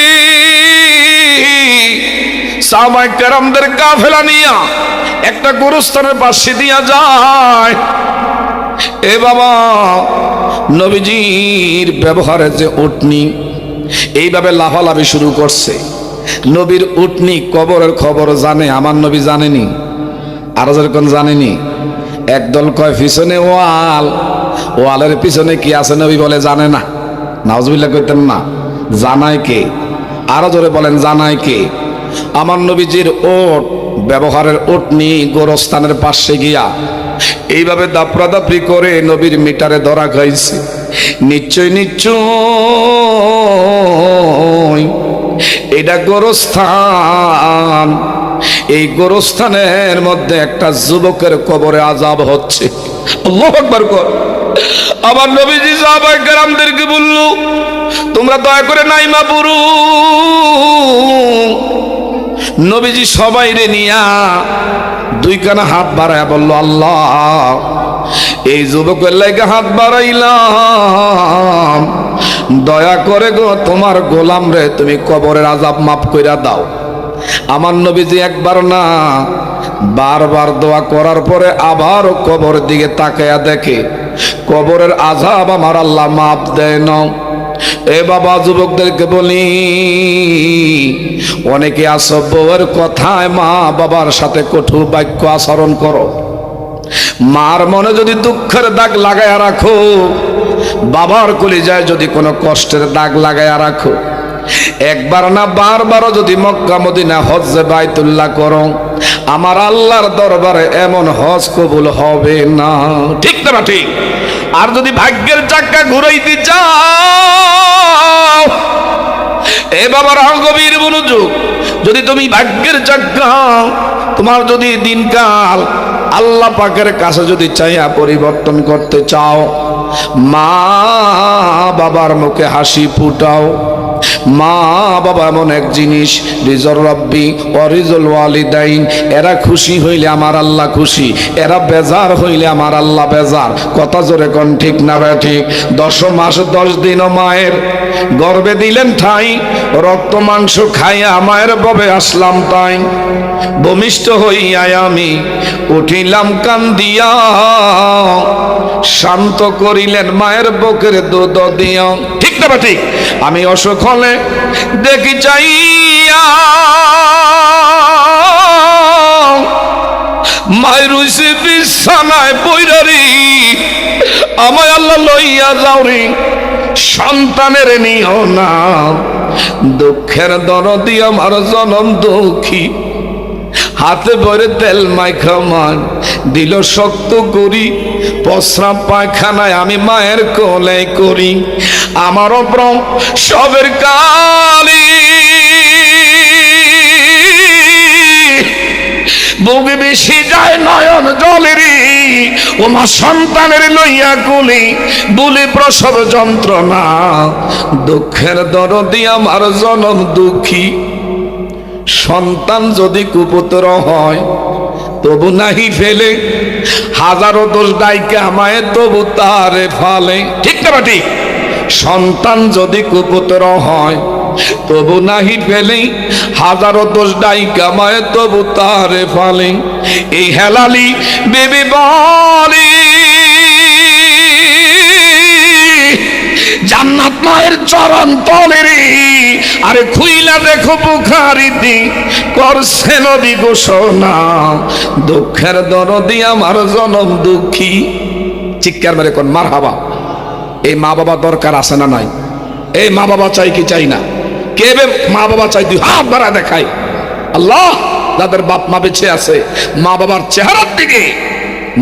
সাহাবায়ে কেরামদের কাফেলা নিয়া একটা গোরস্থানের পাশে দিয়া যায়। এ বাবা, নবীজির ব্যবহারে যে উটনি এইভাবে লাফালাফি শুরু করছে। নবীর উটনি কবরের খবর জানে, আমার নবী জানেনি। আরো যেরকম জানেনি। একদল কয় পিছনে ওয়াল, ওয়ালের পিছনে কি আছে নবী বলে জানে না। নাউজুবিল্লাহ কইতেন না। জানায় কে? আরো জোরে বলেন, জানায় কে? আমার নবীজির ওট, ব্যবহারের উটনি গোরস্থানের পাশে গিয়া এইভাবে দাপড়াদাপড়ি করে নবীর মিটারে ধরা খাইছে। নিশ্চয় নিশ্চয় এটা গোরস্থান। এই গোরস্থানের মধ্যে একটা যুবকের কবরে আযাব হচ্ছে। আল্লাহু আকবার কর। আবার নবীজি সাহাবায়ে কেরামদেরকে বলল, তোমরা দয়া করে নাইমা পড়ো, নবীজি সবাই রে নিয়া দুইখানা হাত বাড়ায় বলল, আল্লাহ এই যুবকের লাগে হাত বাড়াইলাম, দয়া করে গো তোমার গোলাম রে তুমি কবরের আযাব মাফ কইরা দাও। আমার নবীজি একবার না বারবার দোয়া করার পরে আবার কবর দিকে তাকায়া দেখে কবরের আযাব আমার আল্লাহ মাফ দেয় না। এ বাবা, যুবকদেরকে বলি, অনেকে আসো বউয়ের কথায় মা বাবার সাথে কঠোর বাক্য আচরণ করো, মার মনে যদি দুঃখের দাগ লাগায়া রাখো, বাবার কলিজায় যদি কোনো কষ্টের দাগ লাগায়া রাখো, একবার না বারবারও যদি মক্কা মদিনা হজ্জে বাইতুল্লাহ করো, আমার আল্লাহর দরবারে এমন হজ কবুল হবে না। ঠিক না ঠিক? আর যদি ভাগ্যের চাক্কা ঘুরাইতে চাও, এ বাবার গভীর মনোযোগ, যদি তুমি ভাগ্যের চাক্কা, তোমার যদি দিনকাল আল্লাহ পাকের কাছে যদি চাইয়া পরিবর্তন করতে চাও, মা বাবার মুখে হাসি ফুটাও। মা বাবা এমন এক জিনিস, রিজর রব্বি অরিজুল ওয়ালিদাইন, এরা খুশি হইলে আমার আল্লাহ খুশি, এরা বেজার হইলে আমার আল্লাহ বেজার। কথা জোরে কোন ঠিক না বে ঠিক? 10 মাস 10 দিনও মায়ের গর্ভে দিলেন ঠাই, রক্ত মাংস খাইয়া মায়ের ববে আসলাম তাই, ভূমিষ্ঠ হইয়া আমি উঠিলাম কান্দিয়া, শান্ত করিলেন মায়ের বুকের দুধ দিয়া। ঠিক না বা ঠিক? আমি অসুখ হলে দেখি চাইয়া মায়ের রইছে বিছানায় পইরারি, আমায় আল্লাহ লইয়া যাওরি, সন্তানের নিও না, দুঃখের দরদি আমার জনম দুঃখী, হাতে ভরে তেল মাইখা মান দিল শক্ত করি, প্রস্রাব পায়খানায় আমি মায়ের কোলে করি, আমার অপ্রম সবের কালি বুকে বেশি যায় নয়ন জলেরই, ও মা সন্তানের লইয়া কুলি বলে প্রসব যন্ত্রণা, দুঃখের দরদি আমার জনম দুঃখী, সন্তান যদি কুপুত্র হয় তবু নাহি ফেলে, হাজারো দোষ ডাইকে আমায় তবু তারে ফালে। ঠিক না ঠিক? সন্তান যদি কুপুত্র হয় তবু নাহি ফেলে, হাজারো দোষ ডাইকে আমায় তবু তারে ফালে। এই হেলালি বেবি বলি জান্নাত মায়ের চরণ তলেরি, আরে খুইলা দেখো বুখারীতে করছে নবী ঘোষণা, দুঃখের দরদি আমার জনম দুঃখী। চিৎকার মেরে কোন মারহাবা। এই মা বাবা দরকার আছে না নাই? এই মা বাবা চাই কি চাই না? কে বে মা বাবা চাই? তুই হাত বাড়া দেখাই। আল্লাহ, যাদের বাপ মা বেঁচে আছে, মা বাবার চেহারার দিকে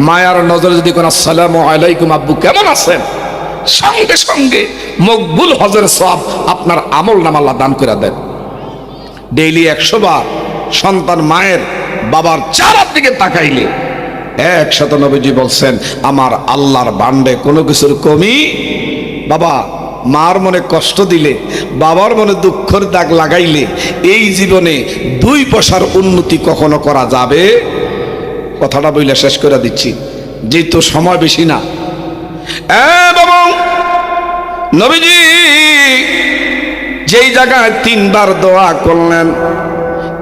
মায়ার নজর যদি কোন আসসালামু আলাইকুম আব্বু কেমন আছেন, সঙ্গে সঙ্গে মকবুল হজের সওয়াব আপনার আমল নামা আল্লাহ দান করে দেন। ডেইলি 100 বার সন্তান মায়ের বাবার চেহারার দিকে তাকাইলে 100 নবীজি বলছেন আমার আল্লাহর বান্ডে কোনো কিছুর কমি। বাবা মার মনে কষ্ট দিলে, বাবার মনে দুঃখের দাগ লাগাইলে, এই জীবনে 2 পয়সার উন্নতি কখনো করা যাবে? কথাটা বইলে শেষ করে দিচ্ছি, যেহেতু সময় বেশি না। বাবা, নবীজি যেই জায়গায় 3 বার দোয়া করলেন,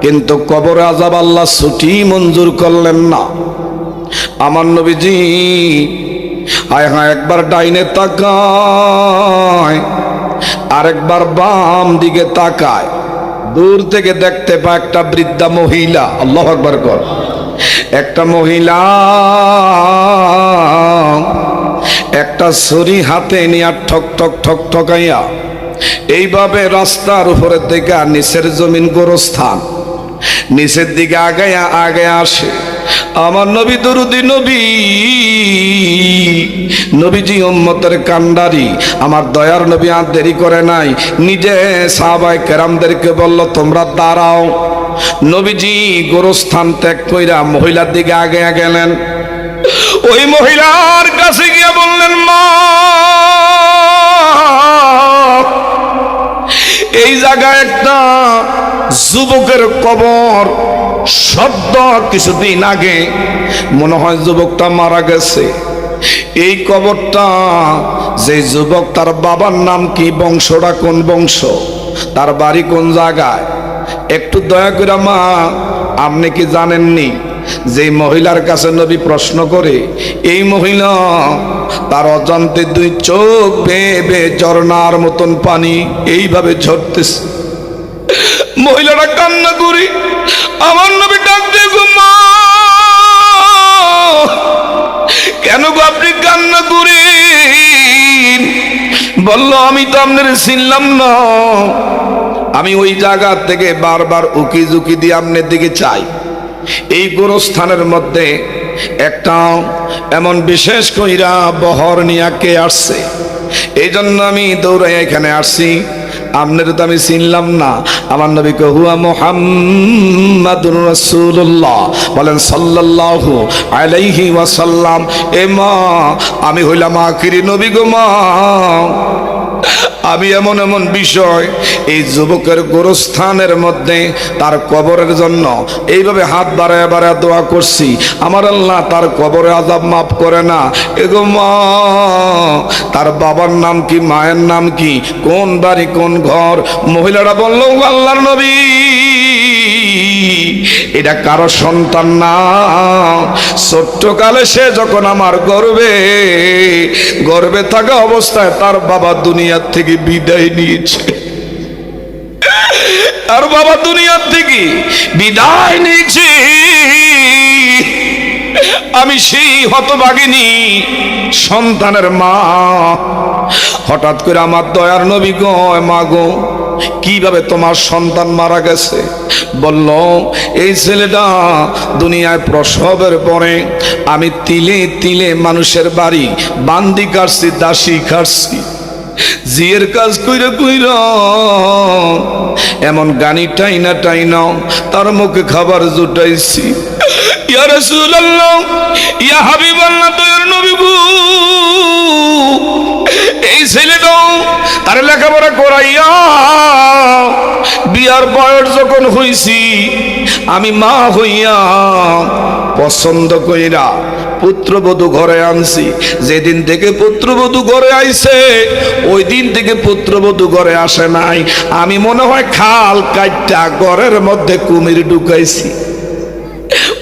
কিন্তু কবরে আযাব আল্লাহ ছুটি মঞ্জুর করলেন না। আমার নবীজি হায় হায় একবার ডাইনে তাকায়, আরেকবার বাম দিকে তাকায়, দূর থেকে দেখতে পায় একটা বৃদ্ধা মহিলা। আল্লাহু আকবার কর। একটা মহিলা একটা ছুরি হাতে নিয়ে ঠক ঠক ঠক ঠকাইয়া এইভাবে রাস্তার উপরের দিকে নিচের জমিন গোরস্থান, নিচের দিকে আগায়া আগায়া আসে। আমার নবী দরুদি নবী, নবীজি উম্মতের কান্ডারি, আমার দয়ার নবী আর দেরি করে নাই, নিজে সাহাবায়ে কেরামদেরকে বলল তোমরা দাঁড়াও। নবীজি গোরস্থান ত্যাগ কইরা মহিলার দিকে আগায়া গেলেন। ওই মহিলার কাছে গিয়ে বললেন মা, এই জায়গায় একটা যুবকের কবর সদ্য কিছুদিন আগে মনে হয় যুবকটা মারা গেছে। এই কবরটা যে যুবক, তার বাবার নাম কি, বংশটা কোন বংশ, তার বাড়ি কোন জায়গায়, একটু দয়া করে মা আপনি কি জানেননি যে মহিলার কাছে নবী প্রশ্ন করে এই মহিলা তার অজান্তে দুই চোখ বেয়ে বেয়ে ঝর্ণার মতন পানি এইভাবে ঝরতেছে। মহিলাটা কান্না করি, আমার নবী ডাক দিয়ে গো মা, কেন গো আপনি কান্না করেন? বলল আমি তো আপনার চিনলাম না, আমি ওই জায়গা থেকে বারবার উকি ঝুঁকি দিয়ে আপনার দিকে চাই। এই গোরস্থানের মধ্যে একটা এমন বিশেষ কইরা বহর নিয়ে কে আসছে, এই জন্য আমি দৌড়াই এখানে আসছি। আপনার তো আমি চিনলাম না। আমার নবী কে হুয়া মুহাম্মাদুর রাসূলুল্লাহ, বলেন সাল্লাল্লাহু আলাইহি ওয়াসাল্লাম। এ মা, আমি হইলাম আখিরি নবী গো মা। আমি এমন এমন বিষয় এই যুবকের গোরস্থানের মধ্যে তার কবরের জন্য এইভাবে হাত বাড়ায় বাড়ায় দোয়া করছি, আমার আল্লাহ তার কবরে আযাব মাফ করে না। এগো মা, তার বাবার নাম কি, মায়ের নাম কি, কোন বাড়ি কোন ঘর? মহিলারা বলল আল্লাহর নবী, এটা কারো সন্তান না, ছোট্টকালে সে যখন আমার গর্ভে থাকা অবস্থায় তার বাবা দুনিয়ার থেকে বিদায় নিয়েছে। তার বাবা দুনিয়ার থেকে বিদায় নিয়েছে। আমি সেই হতভাগিনী সন্তানের মা। হঠাৎ করে আমার দয়ার নবী গো, মা গো, কিভাবে তোমার সন্তান মারা গেছে? বলল এই ছেলেটা দুনিয়ায় প্রসবের পরে আমি তিলে তিলে মানুষের বাড়ি বান্দি কাটছি, দাসী কাটছি, জিয়ের কাজ কইরা কইরা এমন গানি টাইনা টাইনা তার মুখে খাবার জুটাইছি। ইয়া রাসূলুল্লাহ, ইয়া হাবিবাল্লাহ, দয়ার নবী গো, এই ছেলেটা তার লেখাপড়া করাইয়া বিয়ার বয়স যখন হইছি, আমি মা হইয়া পছন্দ কইরা পুত্রবধূ ঘরে আনছি। যেদিন থেকে পুত্রবধূ ঘরে আইছে ওই দিন থেকে পুত্রবধূ ঘরে আসে নাই। আমি মনে হয় খাল কাইটা ঘরের মধ্যে কুমির ঢুকাইছি।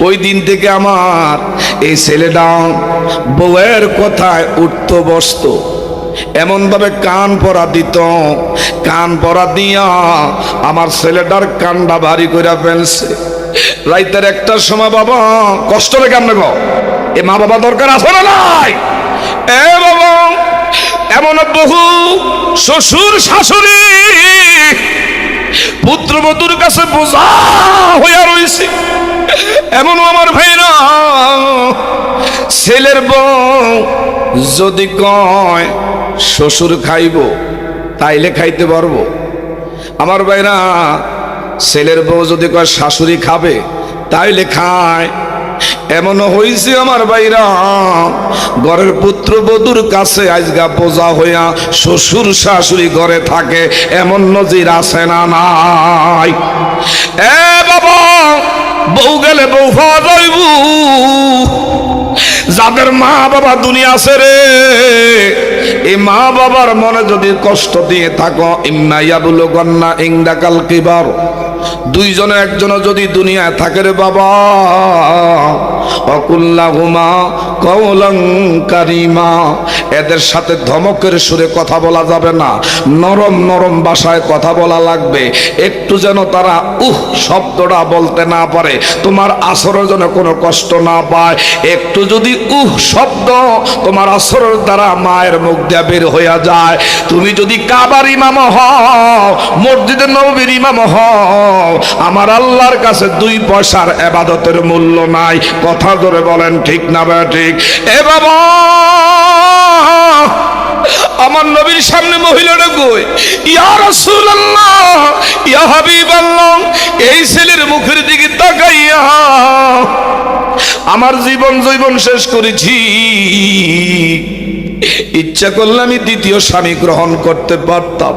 ওই দিন থেকে আমার এই ছেলেটা বউয়ের কথায় উঠতো বসতো, এমন ভাবে কান পরা দিত, কান পরা দিয়া আমার ছেলেটার কান্ডা ভারী করে ফেলছে। রাইতের একটার সময় বাবা কষ্ট রেখে আপনি গো, এ মা বাবা দরকার আছে না নাই? এ বাবা, এমন বহু শ্বশুর শাশুড়ি পুত্রবধূর কাছে বোঝা হইয়া রয়েছে। এমন আমার ভাইরা, ছেলের বউ যদি কয় শ্বশুর খাইব তাইলে খাইতে পারবো। আমার ভাইরা, ছেলের বউ যদি কয় শাশুড়ি খাবে তাইলে খায়। এমনও হইছে আমার ভাইরা, ঘরের পুত্রবধূর কাছে আজগা বোঝা হইয়া শ্বশুর শাশুড়ি ঘরে থাকে, এমন নজির আছে না নাই? এ বাবা, বউ গেলে বউ পাওয়া যাইব। যাদের মা বাবা দুনিয়া আছে রে, এই মা বাবার মনে যদি কষ্ট দিয়ে থাকো, ইম্মা ইয়াবলুগান্না ইনদাকাল কিবার, দুইজনে একজন যদি দুনিয়ায় থাকে রে বাবা, অকুল্লাহুমা কওলান কারীমা, এদের সাথে ধমকের সুরে কথা বলা যাবে না, নরম নরম ভাষায় কথা বলা লাগবে। একটু যেন তারা শব্দটা বলতে না পারে, তোমার আসরের জন্য কোনো কষ্ট না পায়। একটু যদি শব্দ তোমার আসরের দ্বারা মায়ের মুখ দিয়ে বের হইয়া যায়, তুমি যদি কাবার ইমাম হও, মসজিদে নববীর ইমাম হও, আমার আল্লাহর কাছে 2 পয়সার ইবাদতের মূল্য নাই। কথা ধরে বলেন ঠিক না ঠিক? এ বাবা, আমার নবীর সামনে মহিলাটা কই, ইয়া রাসূলুল্লাহ, ইয়া হাবিবাল্লাহ, এই ছেলের মুখের দিকে তাকাইয়া আমার জীবন শেষ করেছি। ইচ্ছা করলে আমি দ্বিতীয় স্বামী গ্রহণ করতে পারতাম,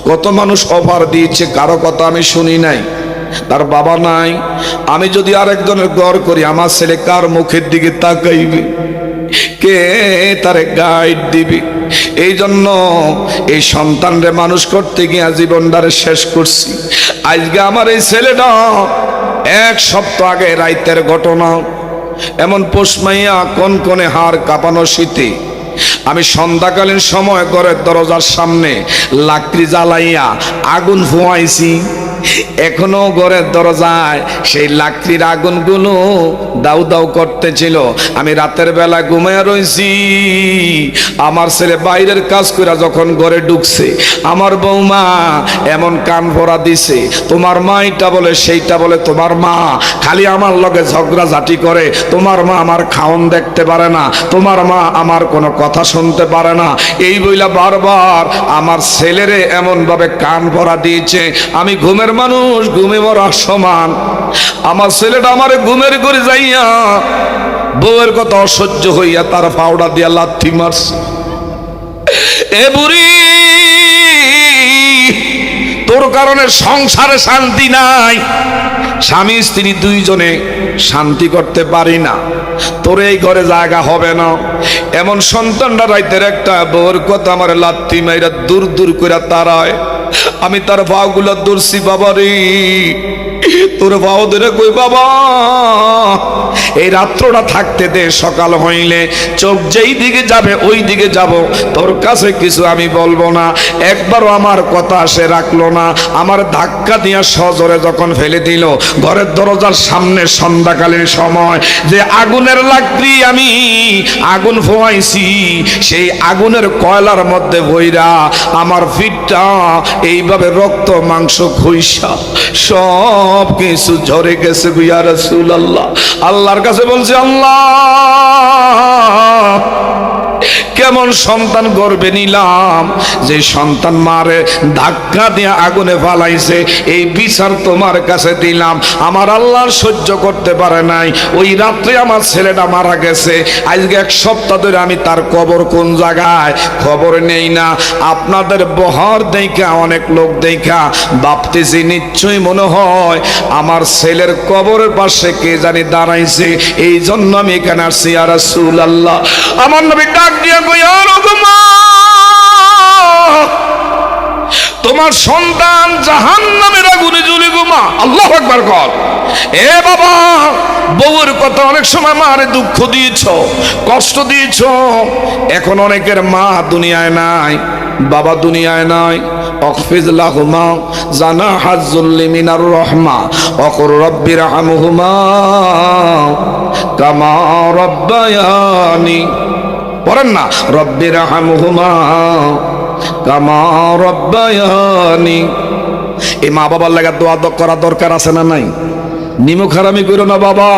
কত মানুষ অফার দিয়েছে, কারো কথা আমি শুনি নাই। তার বাবা নাই, আমি যদি আরেকজনের ঘর করি আমার ছেলে কার মুখের দিকে তাকাইবে, কে তারে গাইড দিবে? এই জন্য এই সন্তানরে মানুষ করতে গিয়ে জীবনটারে শেষ করছি। আজকে আমার এই ছেলেটা 1 সপ্তাহ আগে রাইতের ঘটনা, এমন পোষমাইয়া কনকনে হাড় কাঁপানো শীতে আমি সন্ধ্যাকালীন সময় ঘরের দরজার সামনে লাকড়ি জ্বালাইয়া আগুন ফুয়াইছি। এখনো ঘরের দরজায় সেই লাকড়ির আগুনগুলো দাউ দাউ করতেছিল। আমি রাতের বেলা ঘুমাইয়া রইছি। আমার ছেলে বাইরের কাজ করে যখন ঘরে ঢুকছে, আমার বৌমা এমন কান ভরা দিছে, তোমার মা এটা বলে সেইটা বলে, তোমার মা খালি আমার লগে ঝগড়াঝাটি করে, তোমার মা আমার খাওন দেখতে পারে না, তোমার মা আমার কোনো কথা শুনতে পারে না, এই বইলা বারবার আমার ছেলেরে এমন ভাবে কান ভরা দিয়েছে। আমি ঘুমের মানুষ, ঘুমে মরা সমান। আমার ছেলেটা আমারে ঘুমের করে যাইয়া বউয়ের কথা অসহ্য হইয়া তার ফাউডা দিয়া লাথি মারছে। এ বুড়ি, তোর কারণে সংসারে শান্তি নাই, স্বামী স্ত্রী দুইজনে শান্তি করতে পারি না, তোর এই ঘরে জায়গা হবে না। এমন সন্তানটা রাইতের একটা বউর কথা আমার লাথি মাইরা দূর দূর করে তারায়। আমি তার ভাওগুলো ধরছি, বাবা রে তোর ভাও ধরে কই, বাবা এই রাত্রটা থাকতে দে, সকাল হইলে চোখ যেই দিকে যাবে ওই দিকে যাব, তোর কাছে কিছু আমি বলবো না। একবারও আমার কথা সে রাখলো না। আমার ধাক্কা দিয়া সজোরে যখন ফেলে দিল ঘরের দরজার সামনে, সন্ধ্যাকালীন সময় যে আগুনের লাকড়ি আমি আগুন ফোয়াইছি, সেই আগুনের কয়লার মধ্যে বইরা আমার পিঠটা এইভাবে রক্ত মাংস খইসা সব কিছু ঝরে গেছে। ইয়া রাসূলুল্লাহ, আল্লাহর কাছে বলছে, আল্লাহ কেমন সন্তান গর্বে নিলাম যে সন্তান মারে ধাক্কা দিয়ে আগুনে ফালাইছে, এই বিচার তোমার কাছে দিলাম। আমার আল্লাহ সহ্য করতে পারে নাই। ওই রাত্রে আমার ছেলেটা মারা গেছে। আজকে 1 সপ্তাহ ধরে আমি তার কবর কোন জায়গায় খবর নেই না। আপনাদের বহর দেখা অনেক লোক দেখা ভাবতেছি নিশ্চয়ই মনে হয় আমার ছেলের কবরের পাশে কে জানি দাঁড়াইছে, এই জন্য আমি এখানে আসছি। ইয়া রাসূলুল্লাহ, আমার নবী ডাক দিয়া কই, তোমার সন্তান জাহান্নামের আগুনে জ্বলে ঘুমা। আল্লাহু আকবার কর। এ বাবা, বউয়ের কথা অনেক সময় মারে দুঃখ দিয়েছ, কষ্ট দিয়েছ। এখন অনেকের মা দুনিয়ায় নাই, বাবা দুনিয়ায় নাই। অখফিজ লাহুমা জানাহাজ যুল্লি মিনার রাহমা ওয়াকুর রাব্বির হামহুমা কামা রাব্বায়ানি, পড়েন না, রব্বির হামহুমা কামা রব্বায়ানি। এই মা বাবার লাগা দোয়া করা দরকার আছে না নাই? নিমুখ হারামি করো না বাবা।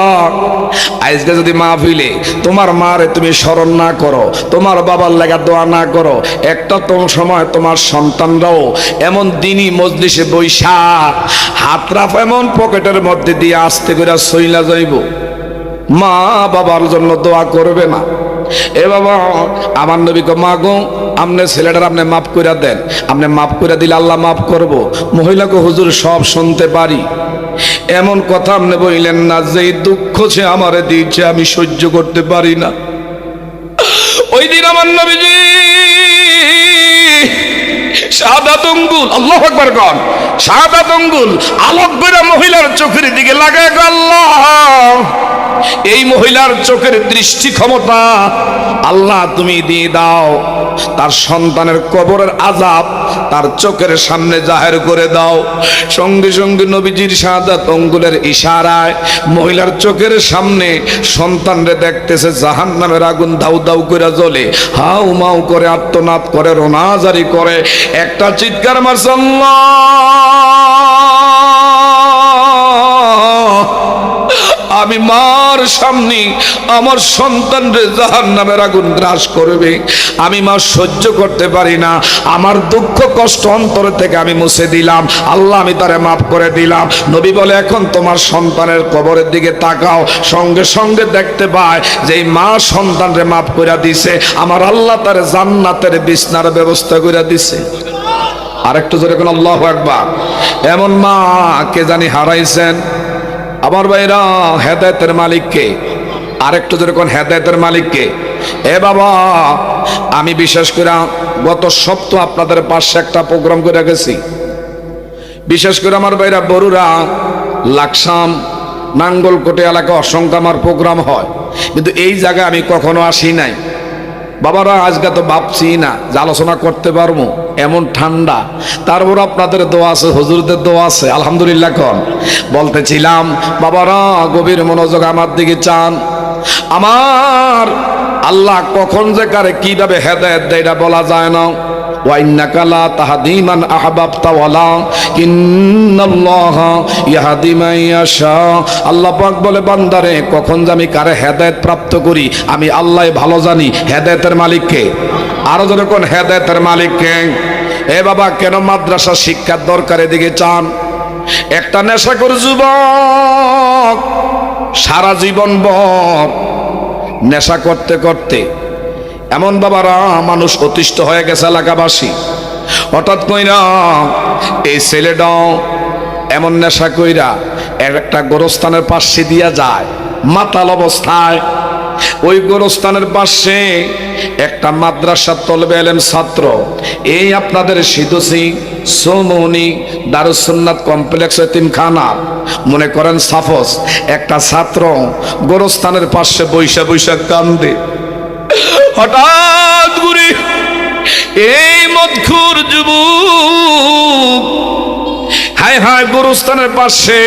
আজকে যদি মাহফিলে তোমার মারে তুমি স্মরণ না করো, তোমার বাবার লাগা দোয়া না করো, একটা সময় তোমার সন্তানরাও এমন দিনই মজলিসে বৈশা হাতরাফ এমন পকেটের মধ্যে দিয়ে আস্তে করে সইলা যাইব, মা বাবার জন্য দোয়া করবে না। এ বাবা, আমার নবীকে মা গো আপনি ছেলেটার আপনি মাফ করে দেন, আপনি মাফ করে দিলে আল্লাহ মাফ করব। মহিলাকে হুজুর সব শুনতে পারি, এমন কথা আপনি বললেন না যে দুঃখ সে আমারে দিয়েছে আমি সহ্য করতে পারি না। ওই দিন আমার নবীজি শাহাদাত আঙ্গুল, আল্লাহু আকবার কর, শাহাদাত আঙ্গুল আলোক করে মহিলার চোখের দিকে লাগায়, আল্লাহ এই মহিলার চোখের দৃষ্টি ক্ষমতা আল্লাহ তুমি দিয়ে দাও, তার সন্তানের কবরের আযাব তার চোখের সামনে জাহের করে দাও। সঙ্গে সঙ্গে নবীজির শাহাদাত আঙ্গুলের ইশারায় মহিলার চোখের সামনে সন্তানরে দেখতেছে জাহান্নামের আগুন দাউ দাউ করে জ্বলে, হাউ মাউ করে আর্তনাদ করে, রোনাজারি করে, একটা চিৎকার মারছে, আল্লাহ আমি মার সামনে আমার সন্তানরে জাহান্নামের আগুন গ্রাস করবে, আমি মা সহ্য করতে পারি না, আমার দুঃখ কষ্ট অন্তর থেকে আমি মুছে দিলাম, আল্লাহ আমি তারে মাফ করে দিলাম। নবী বলে এখন তোমার সন্তানের কবরের দিকে তাকাও, সঙ্গে সঙ্গে দেখতে পায় যে মা সন্তানরে মাফ করে দিছে, আমার আল্লাহ তার জান্নাতের বিছনার ব্যবস্থা করে দিছে। আরেকটু জোরে কোন আল্লাহু আকবার। এমন মা কে জানি হারাইছেন আমার ভাইরা। হেদায়েতের মালিককে, আরেকটু জোরে কোন হেদায়েতের মালিককে। এ বাবা, আমি বিশেষ করে গত সপ্তাহ আপনাদের পাশে একটা প্রোগ্রাম করে গেছি। বিশেষ করে আমার ভাইরা বড়ুরা, লাকসাম, নাঙ্গলকোটে এলাকা অসংখ্য আমার প্রোগ্রাম হয়, কিন্তু এই জায়গায় আমি কখনো আসি নাই। বাবারা, আজকে তো ভাবছি না যে আলোচনা করতে পারবো, এমন ঠান্ডা। তারপর আপনাদের দোয়া আছে, হুজুরদের দোয়া আছে, আলহামদুলিল্লাহ। কোন বলতেছিলাম বাবারা, গভীর মনোযোগ আমার দিকে চান। আমার আল্লাহ কখন যে কারে কিভাবে হেদায়েত দেয় এটা বলা যায় না। ওয়া ইন্নাকা লা তাহদি মান আহবাবতা ওয়ালাকিন্নাল্লাহা ইয়াহদি মান ইয়াশা। আল্লাহ পাক বলে, বান্দারে কখন যে আমি কারে হেদায়েত প্রাপ্ত করি আমি আল্লাহ ভালো জানি। হেদায়েতের মালিককে, আরো জোরে কোন হেদায়েতের মালিককে। এ বাবা, কেন মাদ্রাসা শিক্ষার দরকার এদিকে চান? একটা নেশাখোর যুবক সারা জীবন ভর নেশা করতে করতে এমন বাবারা মানুষ অতিষ্ঠ হয়ে গেছে এলাকাবাসী। হঠাৎ কইরা এই ছেলেটা এমন নেশা কইরা একটা গোরস্থানের পাশে দিয়া যায় মাতাল অবস্থায়। ওই গোরস্থানের পাশে একটা মাদ্রাসার তলবে এলেন ছাত্র, এই আপনাদের সিদুসি সোমনি দারুস সুন্নাত কমপ্লেক্স এতিমখানা মনে করেন সাফস, একটা ছাত্র গোরস্থানের পাশে বৈশা বৈশা কান্দে। হঠাৎ করে এই মদখুর যুবক হায় হায় গোরস্থানের পাশে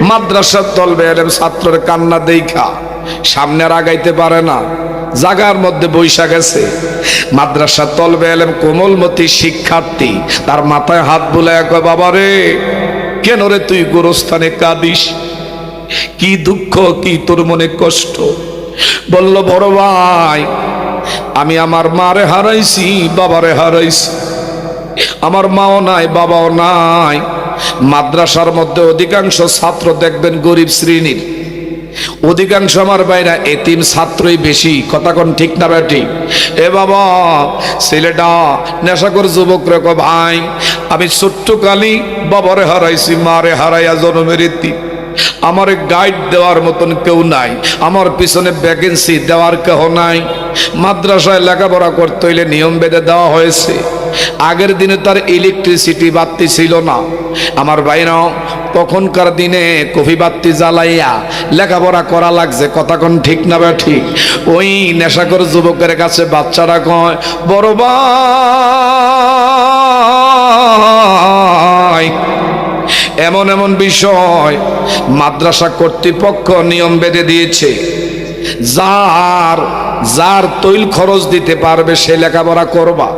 মাদ্রাসার তলবে এলেন ছাত্রের কান্না দেখা সামনে আর আগাইতে পারে না, জাগার মধ্যে বৈশা গেছে। মাদ্রাসার তলবে এলেন কোমলমতি শিক্ষার্থী, তার মাথায় হাত বুলায় কয়, বাবা রে, কেন রে তুই গোরস্থানে কাঁদিস? কি দুঃখ, কি তোর মনে কষ্ট? বলল, বড় ভাই, আমি আমার মারে হারাইছি, বাবারে হারাইছি। আমার মাও নাই, বাবাও নাই। মাদ্রাসার মধ্যে অধিকাংশ ছাত্র দেখবেন গরিব শ্রেণীর, অধিকাংশ আমার বাইরা এতিম ছাত্রই বেশি। কথা কোন ঠিক না বেটি? এ বাবা, ছেলেটা নেশাখোর যুবক রে কয়, ভাই আমি ছোট্ট কালি বাবারে হারাইছি, মারে হারাইয়া জন্মের এতিম। আমার গাইড দেওয়ার মতন কেউ নাই, আমার পিছনে ভ্যাকেন্সি দেওয়ার কেউ নাই। মাদ্রাসায় লেখাপড়া করতে হইলে নিয়ম বেঁধে দেওয়া হয়েছে। আগের দিনে তার ইলেকট্রিসিটি বাতি ছিল না আমার ভাইরা, তখনকার দিনে কফি বাতি জ্বালাইয়া লেখাপড়া করা লাগছে। কথা কোন ঠিক না বা ঠিক? ওই নেশাখোর যুবকের কাছে বাচ্চারা কয়, বড় ভাই, এমন এমন বিষয় মাদ্রাসা কর্তৃপক্ষ নিয়ম বেঁধে দিয়েছে, যার যার তৈল খরচ দিতে পারবে সে লেখাপড়া করবা,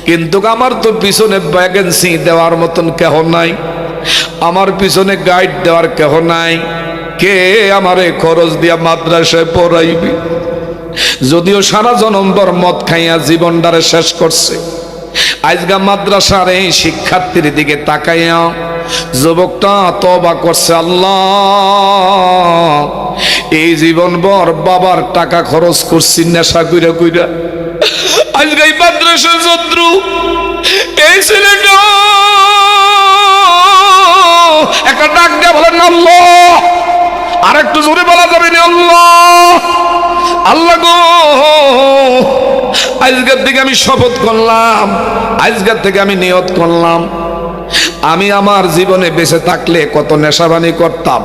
কিন্তু আমার তো পিছনে ভ্যাকেন্সি দেওয়ার মতন কেহ নাই, আমার পিছনে গাইড দেওয়ার কেহ নাই, কে আমারে খরচ দিয়া মাদ্রাসায় পড়াইবে? যদিও সারা জনম্বর মদ খাইয়া জীবনটারে শেষ করছে, আজকা মাদ্রাসার এই শিক্ষার্থীর দিকে তাকাইয়া যুবকটা তওবা করছে, আল্লাহ, এই জীবনভর বাবার টাকা খরচ করছি নেশা কইরা কইরা, আজকে এই মাদ্রাসার শত্রু এই ছেলেটা একটা ডাক দিয়ে বলেন আল্লাহ। আর একটু জোরে বলা যাবে না? আল্লাহ, আল্লাহ গো, আজকের থেকে আমি শপথ করলাম, আজকের থেকে আমি নিয়ত করলাম, আমি আমার জীবনে বেঁচে থাকলে কত নেশাবানি করতাম,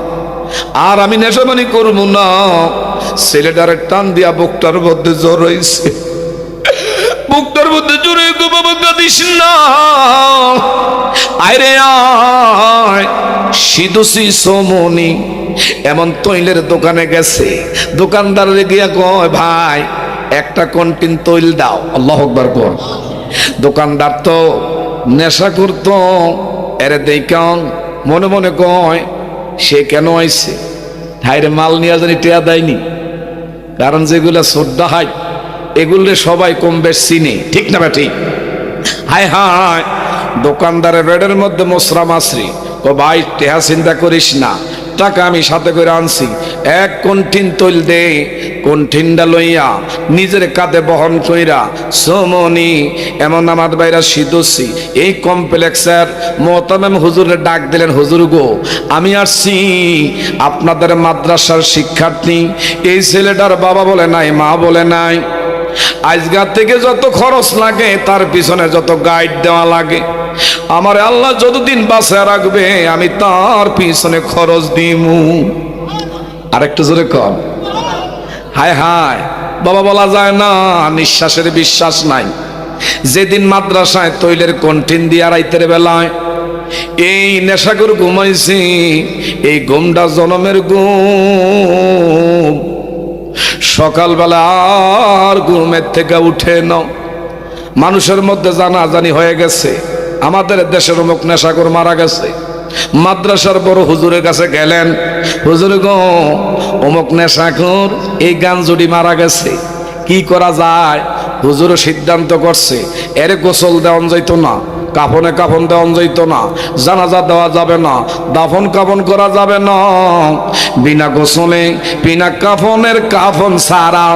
আর আমি নেশাবানি করবো না। ছেলেটারে টান দিয়া বুকটার মধ্যে জ্বর হয়েছে, বুকটার মধ্যে জোরে গো, বাবা কাঁদিস না, আয় রে আয়। সিদুসি সোমনি এমন তৈলের দোকানে গেছে, দোকানদার গিয়া কয়, ভাই একটা কন্টিন তৈল দাও। আল্লাহু আকবার কর। দোকানদার তো নেশা করতো, এরে দেখা মনে মনে কয়, সে কেন আইছে? হাইরে মাল নিয়ে জানি টেয়া দেয়নি, কারণ যেগুলা শ্রদ্ধা হয় এগুলো সবাই কম বেশ চিনে, ঠিক না বা ঠিক? হায় হায়, দোকানদারের বেডের মধ্যে মশরা মাছরি, ও ভাই টেহা চিন্তা করিস না, টাকা আমি সাথে করে আনছি, এক কন্ঠিন তৈল দে, কন্ঠিনটা লইয়া নিজের কাঁধে বহন কইরা সমনি এমন আমার বাইরা সিদ্ধছি এই কমপ্লেক্সের মোহতামেম হুজুরের ডাক দিলেন, হুজুর গো আমি আসছি আপনাদের মাদ্রাসার শিক্ষার্থী, এই ছেলেটার বাবা বলে নাই, মা বলে নাই, আজগার থেকে যত খরচ লাগে তার পিছনে যত গাইড দেওয়া লাগে আমার আল্লাহ যতদিন বাঁচা রাখবে আমি তার পিছনে খরচ দিমু। আরেকটু জোরে কর, হায় হায় বাবা বলা যায় না, নিঃশ্বাসের বিশ্বাস নাই। যেদিন মাদ্রাসায় তৈলের কন্টিন দিয়া রাইতের বেলায় এই নেশাগুর ঘুমাইছি, এই ঘুমটা জনমের ঘুম, সকালবেলা আর ঘুমের থেকে উঠে নাও। মানুষের মধ্যে জানাজানি হয়ে গেছে আমাদের দেশের অমুক নেশাখোর মারা গেছে। মাদ্রাসার বড় হুজুরের কাছে গেলেন, হুজুর গো অমুক নেশাখোর এই গাঞ্জুড়ি মারা গেছে, কি করা যায়? হুজুর সিদ্ধান্ত করছে এর গোসল দেওয়া যাইতো না, কাফনে কাফন দেওয়া যাইতো না, জানাজা দেওয়া যাবে না, দাফন কাফন করা যাবে না, বিনা গোসলে বিনা কাফনের কাফন ছাড়া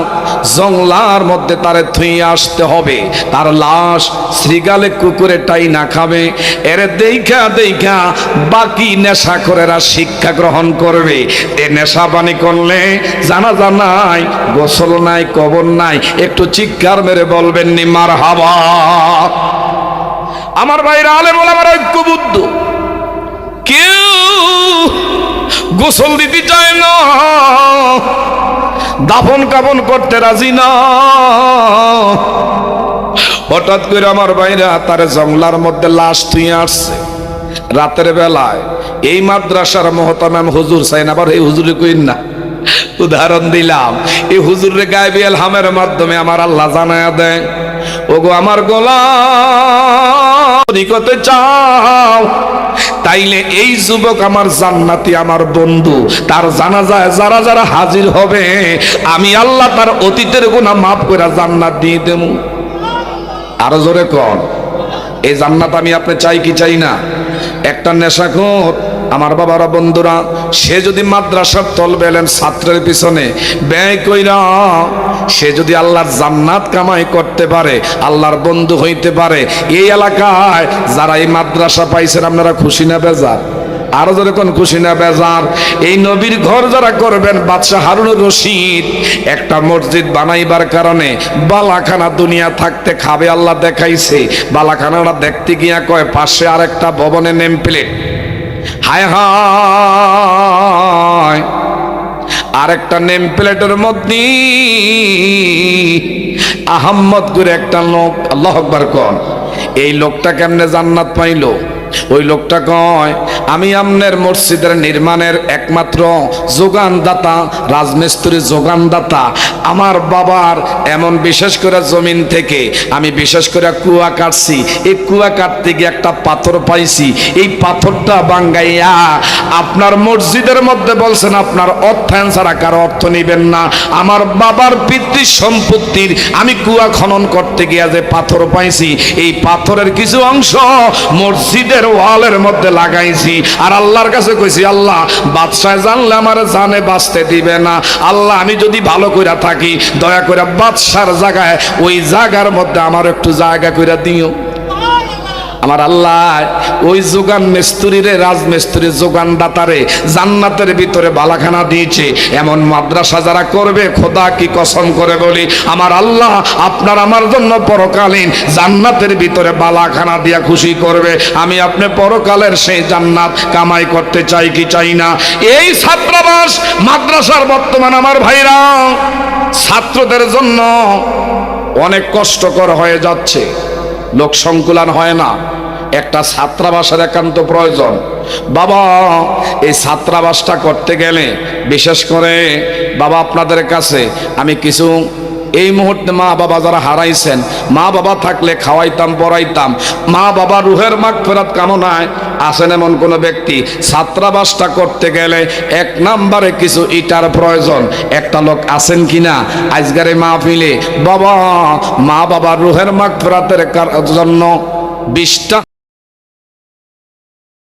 জংলার মধ্যে তারে থুইয়ে আসতে হবে, তার লাশ শ্রীগালে কুকুরে টাই না খাবে। এর দেখা দেখা বাকি নেশাখোরেরা শিক্ষা গ্রহণ করবে। এ নেশা পানি করলে জানাজা নাই, গোসল নাই, কবর নাই, একটু চিৎকার মেরে বলবেন নি মারহাবা। আমার ভাইরা আলেম ওলামার ঐক্যবদ্ধ, কেউ গোসল দিতে চায় না, দাফন কাফন করতে রাজি না। হঠাৎ করে আমার ভাইরা তার জংলার মধ্যে লাশ থুয়ে আসছে রাতের বেলায়। এই মাদ্রাসার মোহতামেম হুজুর চাই না, আবার এই হুজুরে কইন না, উদাহরণ দিলাম, এই হুজুরের গায়েবী ইলহামের মাধ্যমে আমার আল্লাহ জানায়া দেয়, ওগো আমার গোলাম নিকটে চাও, তাইলে এই যুবক আমার জান্নাতি, আমার বন্ধু, তার জানাজায় যারা যারা হাজির হবে আমি আল্লাহ তার অতীতের গুনাহ মাফ করে জান্নাত দিয়ে দেব। আরো জোরে কর, এই জান্নাত আমি আপনি চাই কি চাই না? একটা নেশাখোর আমার বাবারা বন্ধুরা, সে যদি মাদ্রাসার তলবে এলেন ছাত্রের পিছনে ব্যয় কইরা সে যদি আল্লাহর জান্নাত কামাই করতে পারে, আল্লাহর বন্ধু হইতে পারে, এই এলাকায় যারা এই মাদ্রাসা পাইছেন আপনারা খুশি না বেজার? আরো জোরে কোন খুশি না বেজার? এই নবীর ঘর যারা করবেন, বাদশাহ হারুনুর রশিদ একটা মসজিদ বানাইবার কারণে বালাখানা দুনিয়া থাকতে খাবে আল্লাহ দেখাইছে, বালাখানাটা দেখতে গিয়া কয় পাশে আরেকটা ভবনে নেম প্লেট, হায় হায় আরেকটা নেম প্লেটের মধ্যে আহম্মদ করে একটা লোক, আল্লাহু আকবার কোন, এই লোকটা কেমনে জান্নাত পাইলো? ওই লোকটা কয় আমি আমনের মসজিদের নির্মাণের একমাত্র যোগানদাতা, রাজমিস্ত্রি যোগানদাতা। আমার বাবার এমন বিশেষ করে জমিন থেকে আমি বিশেষ করে কুয়া কাটছি, এই কুয়া কাটতে গিয়ে একটা পাথর পাইছি, এই পাথরটা বাঙ্গাইয়া আপনার মসজিদের মধ্যে বলছেন আপনার অর্থায়ন ছাড়া কারো অর্থ নিবেন না। আমার বাবার পিতৃ সম্পত্তির আমি কুয়া খনন করতে গিয়ে যে পাথর পাইছি, এই পাথরের কিছু অংশ মসজিদের ওয়ালের মধ্যে লাগাইছি, আর আল্লাহর কাছে কইছি আল্লাহ বাদশাহ জানলে আমার জানে বাঁচতে দিবে না, আল্লাহ আমি যদি ভালো কইরা থাকি দয়া করে বাদশার জায়গায় ওই জায়গার মধ্যে আমার একটু জায়গা কইরা দিও। আমার আল্লাহ ওই যোগান মিস্ত্রিরে, রাজমিস্ত্রি যোগানদাতারে জান্নাতের ভিতরে বালাখানা দিয়েছে। এমন মাদ্রাসা যারা করবে, খোদা কি কসম করে বলি, আমার আল্লাহ আপনার আমার জন্য পরকালীন জান্নাতের ভিতরে বালাখানা দিয়া খুশি করবে। আমি আপনি পরকালের সেই জান্নাত কামাই করতে চাই কি চাই না? এই ছাত্রাবাস মাদ্রাসার বর্তমান আমার ভাইরা ছাত্রদের জন্য অনেক কষ্টকর হয়ে যাচ্ছে, লোক সংকুলান হয় না, একটা ছাত্রাবাসের একান্ত প্রয়োজন। বাবা এই ছাত্রাবাসটা করতে গেলে বিশেষ করে বাবা আপনাদের কাছে আমি কিছু এই মুহূর্তে মা বাবা যারা হারাইছেন, মা বাবা থাকলে খাওয়াইতাম পড়াইতাম, মা বাবা রুহের মাগফিরাত কামনায় আসেন এমন কোন ব্যক্তি, ছাত্রাবাসটা করতে গেলে এক নম্বরে কিছু ইটার প্রয়োজন। একটা লোক আছেন কিনা আজকের মাহফিলে? বাবা মা বাবা রুহের মাগফিরাতের জন্য 20টা